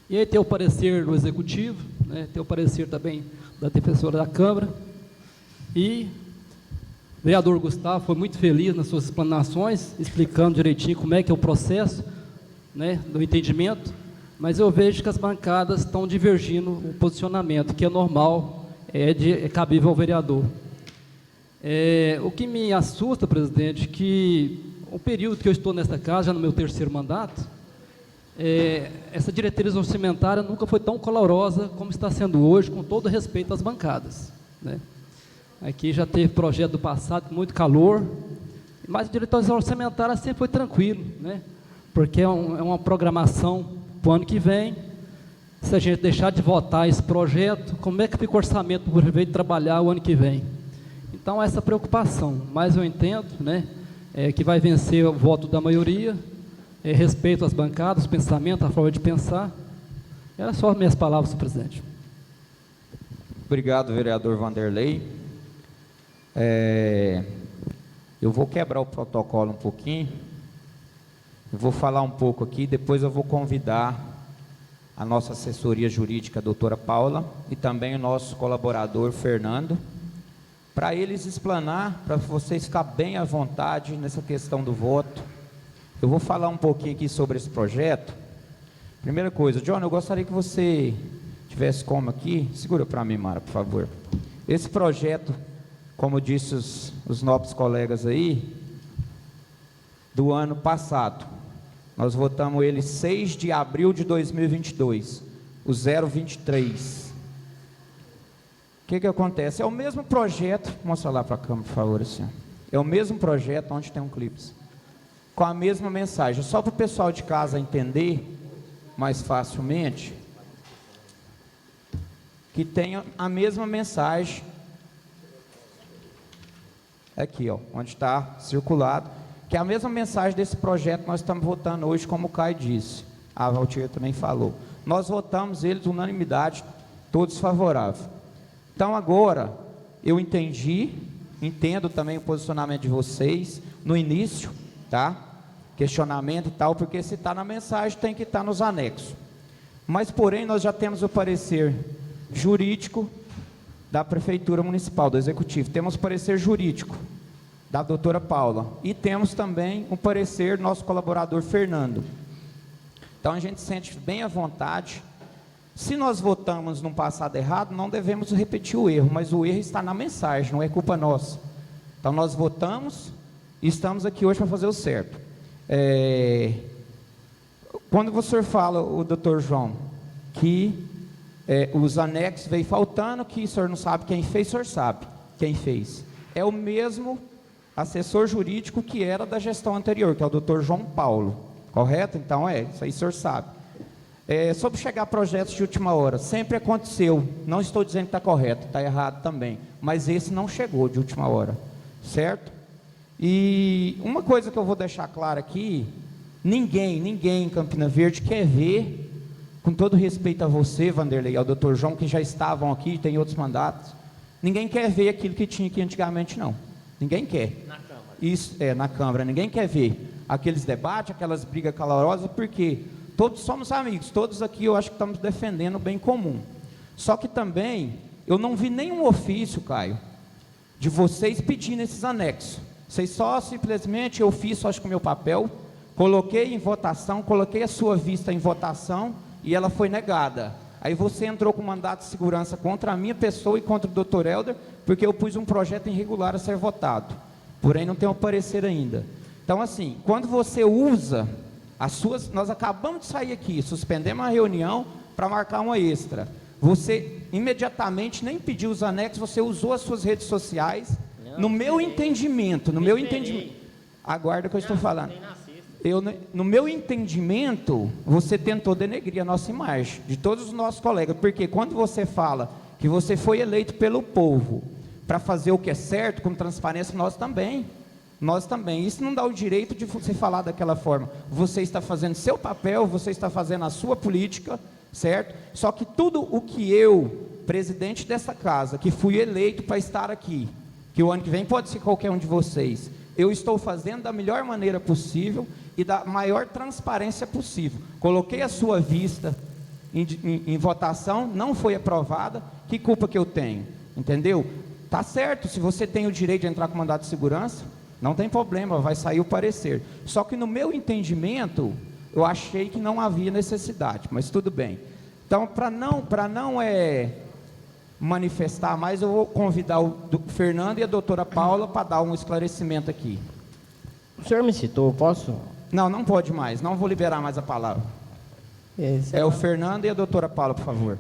E aí tem o parecer do Executivo, né? Tem o parecer também da defensora da Câmara, e o vereador Gustavo foi muito feliz nas suas explanações, explicando direitinho como é que é o processo, né, do entendimento, mas eu vejo que as bancadas estão divergindo o posicionamento, que é normal, é cabível ao vereador. O que me assusta, presidente, que o período que eu estou nesta casa, já no meu 3º mandato, essa diretriz orçamentária nunca foi tão calorosa como está sendo hoje, com todo respeito às bancadas, né? Aqui já teve projeto do passado com muito calor, mas a diretriz orçamentária sempre foi tranquilo, né? Porque é uma programação para o ano que vem. Se a gente deixar de votar esse projeto, como é que fica o orçamento para o prefeito trabalhar o ano que vem? Então, essa preocupação, mas eu entendo, né, que vai vencer o voto da maioria, respeito às bancadas, os pensamentos, a forma de pensar. Eram só minhas palavras, senhor presidente. Obrigado, vereador Vanderlei. Eu vou quebrar o protocolo um pouquinho, eu vou falar um pouco aqui, depois eu vou convidar a nossa assessoria jurídica, a doutora Paula, e também o nosso colaborador, Fernando, para eles explanar, para vocês ficar bem à vontade nessa questão do voto. Eu vou falar um pouquinho aqui sobre esse projeto. Primeira coisa, John, eu gostaria que você tivesse como aqui, segura para mim, Mara, por favor. Esse projeto, como disse os nobres colegas aí, do ano passado, nós votamos ele 6 de abril de 2022, o 023. O que acontece? É o mesmo projeto, mostra lá para a câmera, por favor, assim, é o mesmo projeto, onde tem um clipe, com a mesma mensagem, só para o pessoal de casa entender mais facilmente, que tenha a mesma mensagem, aqui, ó, onde está circulado, que é a mesma mensagem desse projeto que nós estamos votando hoje, como o Caio disse, a Valtir também falou. Nós votamos eles unanimidade, todos favoráveis. Então agora, eu entendo também o posicionamento de vocês, no início, tá? Questionamento e tal, porque se está na mensagem, tem que estar nos anexos. Mas, porém, nós já temos o parecer jurídico da Prefeitura Municipal, do Executivo. Temos o parecer jurídico da doutora Paula. E temos também o parecer do nosso colaborador Fernando. Então, a gente se sente bem à vontade. Se nós votamos num passado errado, não devemos repetir o erro, mas o erro está na mensagem, não é culpa nossa. Então, nós votamos e estamos aqui hoje para fazer o certo. Quando o senhor fala, o doutor João, que os anexos veio faltando, que o senhor não sabe quem fez, o senhor sabe quem fez. É o mesmo assessor jurídico que era da gestão anterior, que é o doutor João Paulo, correto? Então, isso aí o senhor sabe. Sobre chegar a projetos de última hora, sempre aconteceu, não estou dizendo que está correto, está errado também, mas esse não chegou de última hora, certo? E uma coisa que eu vou deixar claro aqui, ninguém em Campina Verde quer ver, com todo respeito a você, Vanderlei, ao doutor João, que já estavam aqui, tem outros mandatos, ninguém quer ver aquilo que tinha aqui antigamente, não. Ninguém quer. Na Câmara. Isso, na Câmara, ninguém quer ver aqueles debates, aquelas brigas calorosas, porque todos somos amigos, todos aqui eu acho que estamos defendendo o bem comum. Só que também, eu não vi nenhum ofício, Caio, de vocês pedindo esses anexos. Vocês só simplesmente, eu fiz, acho que o meu papel, coloquei em votação, coloquei a sua vista em votação e ela foi negada. Aí você entrou com mandato de segurança contra a minha pessoa e contra o Dr. Helder, porque eu pus um projeto irregular a ser votado. Porém, não tem um parecer ainda. Então, assim, quando você usa as suas... Nós acabamos de sair aqui, suspendemos a reunião para marcar uma extra. Você imediatamente nem pediu os anexos, você usou as suas redes sociais. No meu entendimento, aguarda que eu estou falando. No meu entendimento, você tentou denegrir a nossa imagem, de todos os nossos colegas, porque quando você fala que você foi eleito pelo povo para fazer o que é certo, com transparência, nós também. Isso não dá o direito de você falar daquela forma. Você está fazendo seu papel, você está fazendo a sua política, certo? Só que tudo o que eu, presidente dessa casa, que fui eleito para estar aqui, que o ano que vem pode ser qualquer um de vocês, eu estou fazendo da melhor maneira possível e da maior transparência possível. Coloquei a sua vista em votação, não foi aprovada, que culpa que eu tenho? Entendeu? Tá certo, se você tem o direito de entrar com mandato de segurança, não tem problema, vai sair o parecer. Só que no meu entendimento, eu achei que não havia necessidade, mas tudo bem. Então, para não manifestar mais, eu vou convidar o Fernando e a doutora Paula para dar um esclarecimento aqui. O senhor me citou, posso? Não pode mais, não vou liberar mais a palavra. É o Fernando e a doutora Paula, por favor.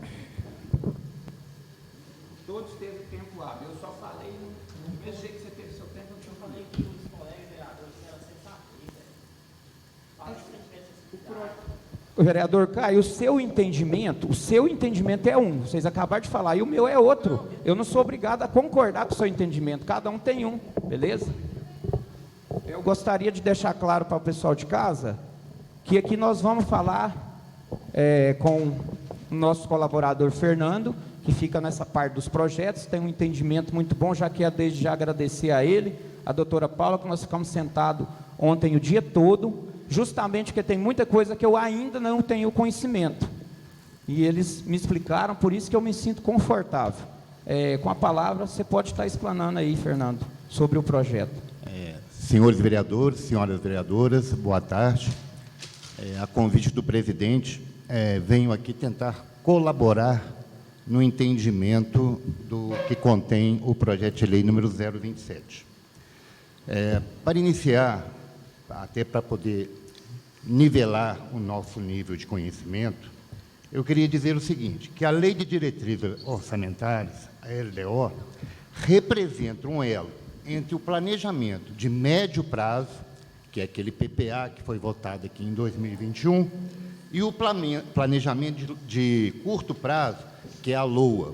Todos teve tempo hábil, eu só falei, do mesmo jeito que você teve seu tempo, eu falei que os colegas vereadores eram sensatos. O vereador Caio, o seu entendimento é um, vocês acabaram de falar, e o meu é outro. Eu não sou obrigado a concordar com o seu entendimento, cada um tem um, beleza? Eu gostaria de deixar claro para o pessoal de casa, que aqui nós vamos falar com o nosso colaborador Fernando, que fica nessa parte dos projetos, tem um entendimento muito bom, já quero desde já agradecer a ele, a doutora Paula, que nós ficamos sentados ontem o dia todo, justamente porque tem muita coisa que eu ainda não tenho conhecimento, e eles me explicaram, por isso que eu me sinto confortável. Com a palavra, você pode estar explanando aí, Fernando, sobre o projeto. Senhores vereadores, senhoras vereadoras, boa tarde. A convite do presidente, venho aqui tentar colaborar no entendimento do que contém o projeto de lei número 027. Para iniciar, até para poder nivelar o nosso nível de conhecimento, eu queria dizer o seguinte, que a Lei de Diretrizes Orçamentárias, a LDO, representa um elo entre o planejamento de médio prazo, que é aquele PPA que foi votado aqui em 2021, e o planejamento de curto prazo, que é a LOA,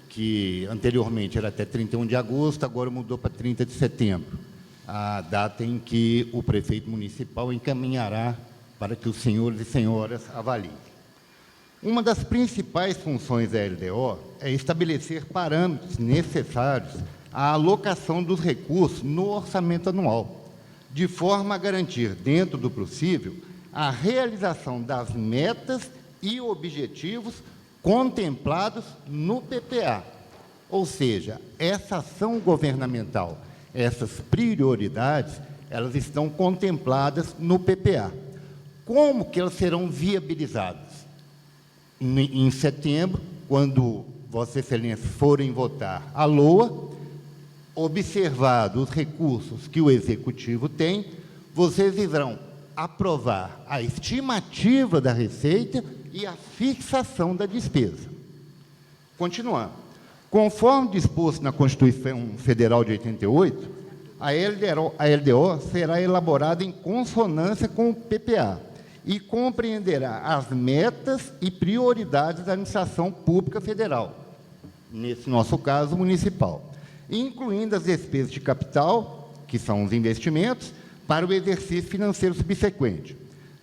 que anteriormente era até 31 de agosto, agora mudou para 30 de setembro, a data em que o prefeito municipal encaminhará para que os senhores e senhoras avaliem. Uma das principais funções da LDO é estabelecer parâmetros necessários à alocação dos recursos no orçamento anual, de forma a garantir, dentro do possível, a realização das metas e objetivos contemplados no PPA. Ou seja, essa ação governamental, essas prioridades, elas estão contempladas no PPA. Como que elas serão viabilizadas? Em setembro, quando Vossa Excelência forem votar a LOA, observados os recursos que o Executivo tem, vocês irão aprovar a estimativa da receita e a fixação da despesa. Continuando. Conforme disposto na Constituição Federal de 88, a LDO será elaborada em consonância com o PPA e compreenderá as metas e prioridades da administração pública federal, nesse nosso caso, municipal, incluindo as despesas de capital, que são os investimentos, para o exercício financeiro subsequente.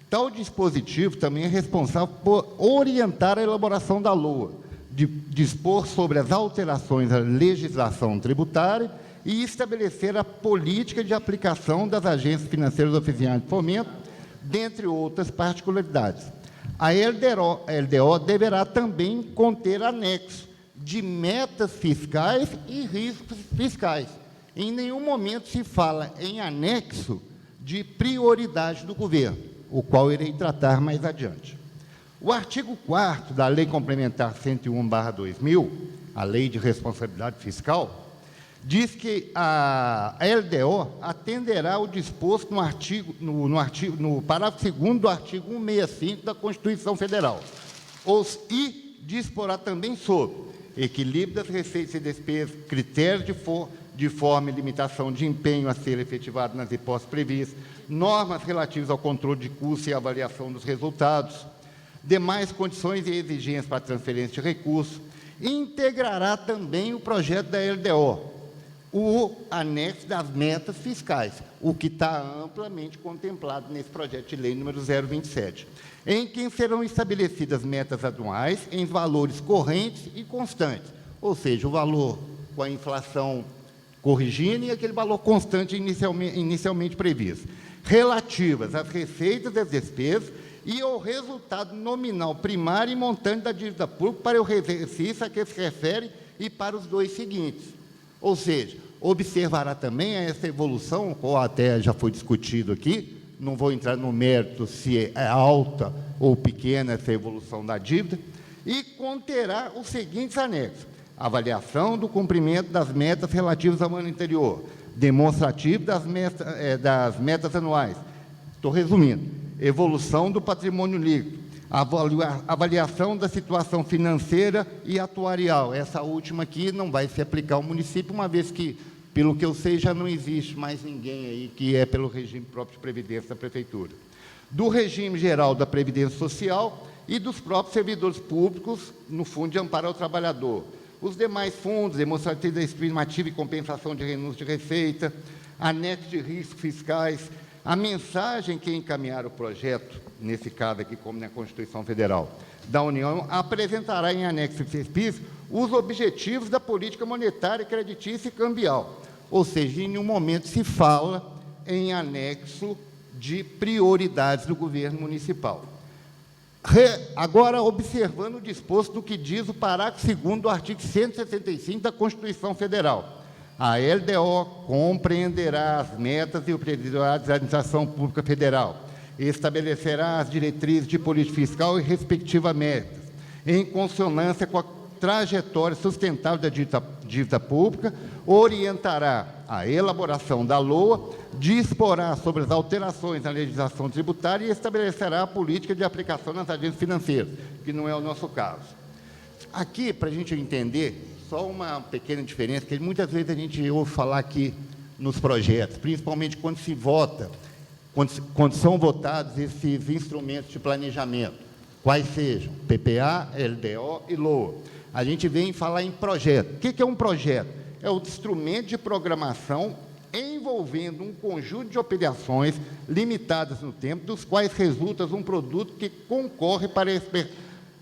Tal dispositivo também é responsável por orientar a elaboração da LOA, de dispor sobre as alterações à legislação tributária e estabelecer a política de aplicação das agências financeiras oficiais de fomento, dentre outras particularidades. A LDO deverá também conter anexo de metas fiscais e riscos fiscais, em nenhum momento se fala em anexo de prioridade do governo, o qual irei tratar mais adiante. O artigo 4º da Lei Complementar 101/2000, a Lei de Responsabilidade Fiscal, diz que a LDO atenderá ao disposto no parágrafo 2º do artigo 165 da Constituição Federal, e disporá também sobre equilíbrio das receitas e despesas, critérios de forma e limitação de empenho a ser efetivado nas hipóteses previstas, normas relativas ao controle de custos e avaliação dos resultados, demais condições e exigências para transferência de recursos. Integrará também o projeto da LDO, o anexo das metas fiscais, o que está amplamente contemplado nesse projeto de lei número 027, em que serão estabelecidas metas anuais em valores correntes e constantes, ou seja, o valor com a inflação corrigindo e aquele valor constante inicialmente previsto, relativas às receitas e às despesas e ao resultado nominal primário e montante da dívida pública para o exercício a que se refere e para os dois seguintes. Ou seja, observará também essa evolução, ou até já foi discutido aqui, não vou entrar no mérito se é alta ou pequena essa evolução da dívida, e conterá os seguintes anexos: avaliação do cumprimento das metas relativas ao ano anterior, demonstrativo das metas anuais. Estou resumindo: evolução do patrimônio líquido, avaliação da situação financeira e atuarial. Essa última aqui não vai se aplicar ao município, uma vez que, pelo que eu sei, já não existe mais ninguém aí que é pelo regime próprio de previdência da prefeitura. Do regime geral da Previdência Social e dos próprios servidores públicos no Fundo de Amparo ao Trabalhador. Os demais fundos, demonstrativo da estimativa e compensação de renúncia de receita, anexo de riscos fiscais. A mensagem que encaminhar o projeto, nesse caso aqui, como na Constituição Federal da União, apresentará em anexo específico os objetivos da política monetária, creditícia e cambial. Ou seja, em nenhum momento se fala em anexo de prioridades do governo municipal. Agora, observando o disposto do que diz o parágrafo 2º do artigo 165 da Constituição Federal. A LDO compreenderá as metas e prioridades da Administração Pública Federal, estabelecerá as diretrizes de política fiscal e respectivas metas, em consonância com a trajetória sustentável da dívida pública, orientará a elaboração da LOA, disporá sobre as alterações na legislação tributária e estabelecerá a política de aplicação nas agências financeiras, que não é o nosso caso. Aqui, para a gente entender, só uma pequena diferença, que muitas vezes a gente ouve falar aqui nos projetos, principalmente quando se vota, quando são votados esses instrumentos de planejamento, quais sejam PPA, LDO e LOA. A gente vem falar em projeto. O que é um projeto? É o instrumento de programação envolvendo um conjunto de operações limitadas no tempo, dos quais resulta um produto que concorre para a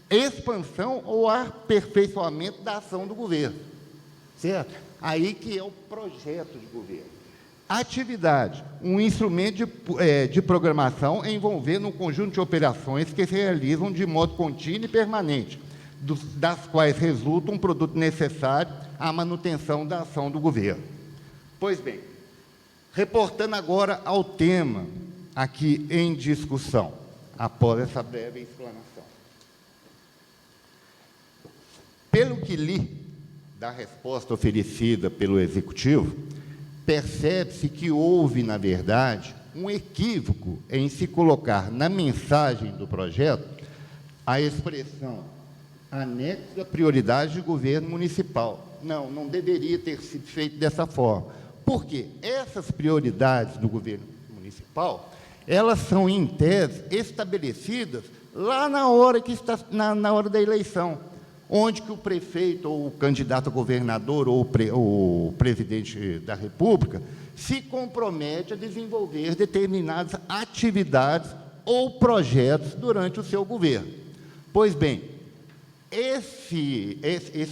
expansão ou aperfeiçoamento da ação do governo. Certo? Aí que é o projeto de governo. Atividade, um instrumento de programação envolvendo um conjunto de operações que se realizam de modo contínuo e permanente, das quais resulta um produto necessário à manutenção da ação do governo. Pois bem, reportando agora ao tema aqui em discussão, após essa breve explanação. Pelo que li da resposta oferecida pelo Executivo, percebe-se que houve, na verdade, um equívoco em se colocar na mensagem do projeto a expressão anexo da prioridade do governo municipal. Não deveria ter sido feito dessa forma. Por quê? Essas prioridades do governo municipal, elas são, em tese, estabelecidas lá na hora na hora da eleição, onde que o prefeito ou o candidato a governador ou o presidente da República se compromete a desenvolver determinadas atividades ou projetos durante o seu governo. Pois bem, esse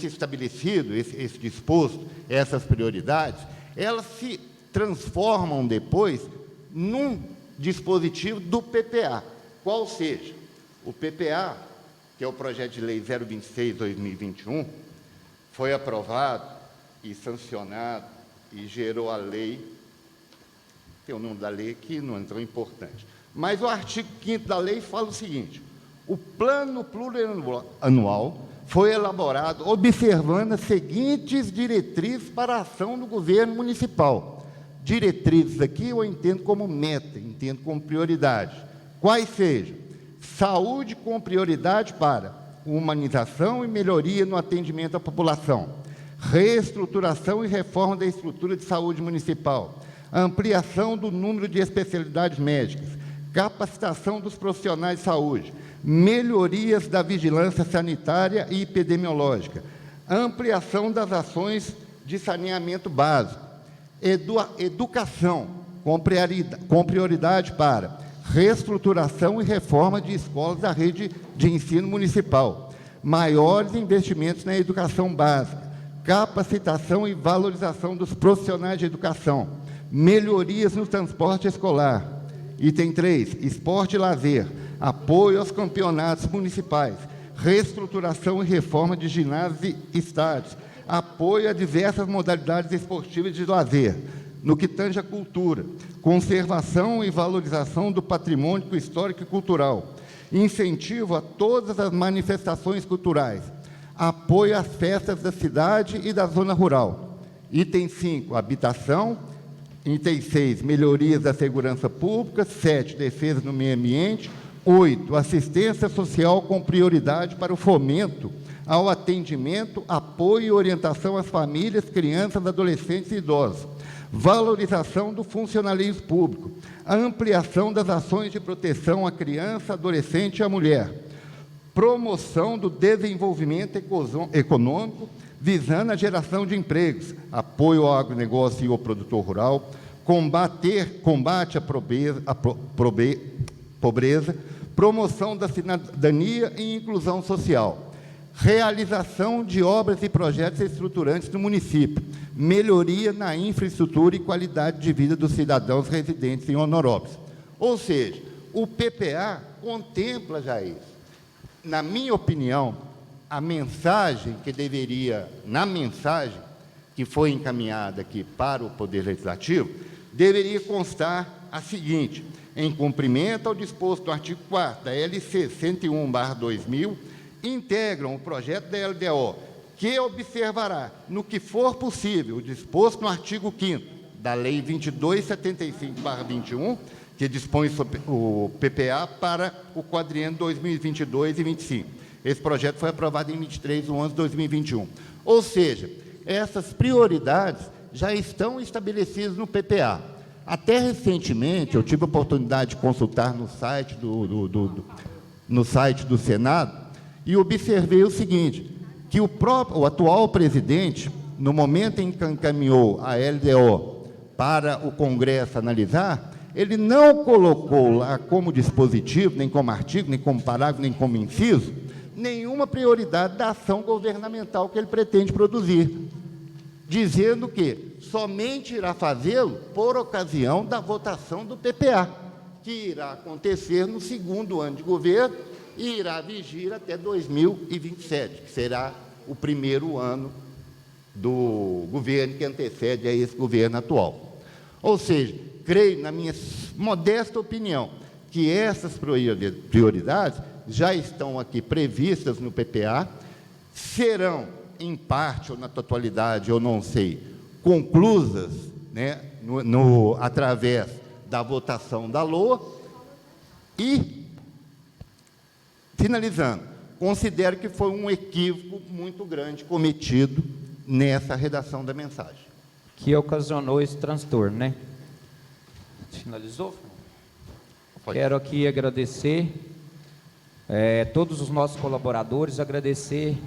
estabelecido, esse disposto, essas prioridades, elas se transformam depois num dispositivo do PPA, qual seja, o PPA, que é o projeto de lei 026/2021, foi aprovado e sancionado e gerou a lei. Tem o nome da lei aqui, não é tão importante. Mas o artigo 5º da lei fala o seguinte: o plano plurianual foi elaborado observando as seguintes diretrizes para a ação do governo municipal. Diretrizes aqui eu entendo como meta, entendo como prioridade. Quais sejam? Saúde com prioridade para humanização e melhoria no atendimento à população, reestruturação e reforma da estrutura de saúde municipal, ampliação do número de especialidades médicas, capacitação dos profissionais de saúde, melhorias da vigilância sanitária e epidemiológica, ampliação das ações de saneamento básico, educação com prioridade para reestruturação e reforma de escolas da rede de ensino municipal, maiores investimentos na educação básica, capacitação e valorização dos profissionais de educação, melhorias no transporte escolar. Item 3, esporte e lazer, apoio aos campeonatos municipais, reestruturação e reforma de ginásios e estádios, apoio a diversas modalidades esportivas de lazer. No que tange à cultura, conservação e valorização do patrimônio histórico e cultural, incentivo a todas as manifestações culturais, apoio às festas da cidade e da zona rural. Item 5, habitação. Item 6, melhorias da segurança pública. 7, defesa do meio ambiente. 8, assistência social com prioridade para o fomento ao atendimento, apoio e orientação às famílias, crianças, adolescentes e idosos. Valorização do funcionalismo público, a ampliação das ações de proteção à criança, adolescente e à mulher, promoção do desenvolvimento econômico, visando a geração de empregos, apoio ao agronegócio e ao produtor rural, combate à pobreza, promoção da cidadania e inclusão social, realização de obras e projetos estruturantes do município, melhoria na infraestrutura e qualidade de vida dos cidadãos residentes em Honorópolis. Ou seja, o PPA contempla já isso. Na minha opinião, a mensagem que deveria, na mensagem que foi encaminhada aqui para o Poder Legislativo, deveria constar a seguinte: em cumprimento ao disposto no artigo 4º da LC 101/2000, integram o projeto da LDO, que observará, no que for possível, o disposto no artigo 5º da Lei 2275/21, que dispõe sobre o PPA para o quadriênio 2022 e 25. Esse projeto foi aprovado em 23/11/2021. Ou seja, essas prioridades já estão estabelecidas no PPA. Até recentemente, eu tive a oportunidade de consultar no site do Senado, e observei o seguinte, que o atual presidente, no momento em que encaminhou a LDO para o Congresso analisar, ele não colocou lá como dispositivo, nem como artigo, nem como parágrafo, nem como inciso, nenhuma prioridade da ação governamental que ele pretende produzir, dizendo que somente irá fazê-lo por ocasião da votação do PPA, que irá acontecer no segundo ano de governo e irá vigir até 2027, que será o primeiro ano do governo que antecede a esse governo atual. Ou seja, creio, na minha modesta opinião, que essas prioridades já estão aqui previstas no PPA, serão, em parte ou na totalidade, eu não sei, conclusas, né, através da votação da LOA. E, finalizando, considero que foi um equívoco muito grande cometido nessa redação da mensagem. Que ocasionou esse transtorno, né? Finalizou? Quero aqui agradecer todos os nossos colaboradores, agradecer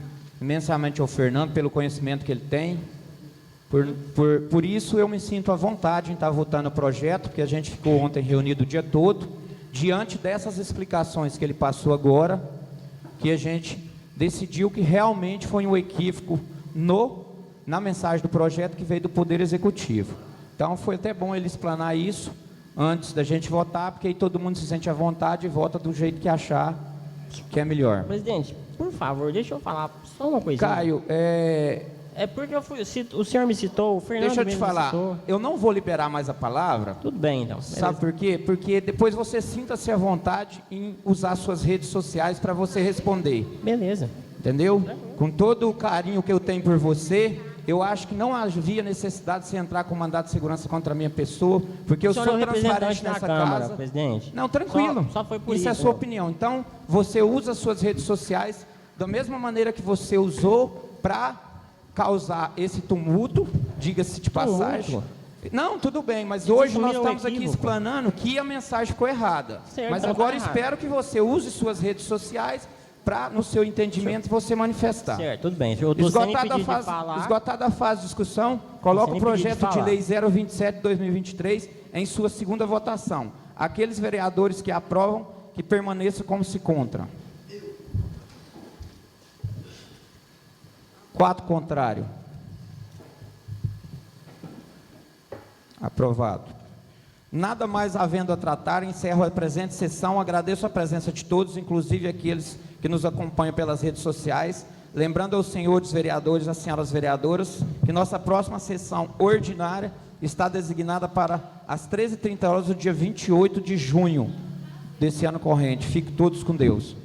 imensamente ao Fernando pelo conhecimento que ele tem. Por isso eu me sinto à vontade em estar votando o projeto, porque a gente ficou ontem reunido o dia todo, diante dessas explicações que ele passou agora, que a gente decidiu que realmente foi um equívoco na mensagem do projeto que veio do Poder Executivo. Então foi até bom ele explanar isso antes da gente votar, porque aí todo mundo se sente à vontade e vota do jeito que achar que é melhor. Presidente, por favor, deixa eu falar só uma coisa. Caio, É porque o senhor me citou, o Fernando Deixa eu te mesmo me falar, citou. eu não vou liberar mais a palavra. Tudo bem, então. Sabe por quê? Porque depois você sinta-se à vontade em usar suas redes sociais para você responder. Beleza. Entendeu? Com todo o carinho que eu tenho por você, eu acho que não havia necessidade de você entrar com mandato de segurança contra a minha pessoa, porque eu sou transparente nessa casa. Presidente. Não, tranquilo. Só foi por isso. É sua opinião. Então, você usa suas redes sociais da mesma maneira que você usou para causar esse tumulto, diga-se de passagem. Não, tudo bem, mas hoje nós estamos aqui explanando que a mensagem ficou errada. Certo, mas agora espero que você use suas redes sociais para, no seu entendimento, você manifestar. Certo, tudo bem. Eu estou sem pedir de falar. Esgotada a fase de discussão, coloca o projeto de lei 027/2023 em sua segunda votação. Aqueles vereadores que aprovam, que permaneçam como se contra. 4 contrário. Aprovado. Nada mais havendo a tratar, encerro a presente sessão. Agradeço a presença de todos, inclusive aqueles que nos acompanham pelas redes sociais. Lembrando aos senhores vereadores, às senhoras vereadoras, que nossa próxima sessão ordinária está designada para as 13h30 do dia 28 de junho desse ano corrente. Fiquem todos com Deus.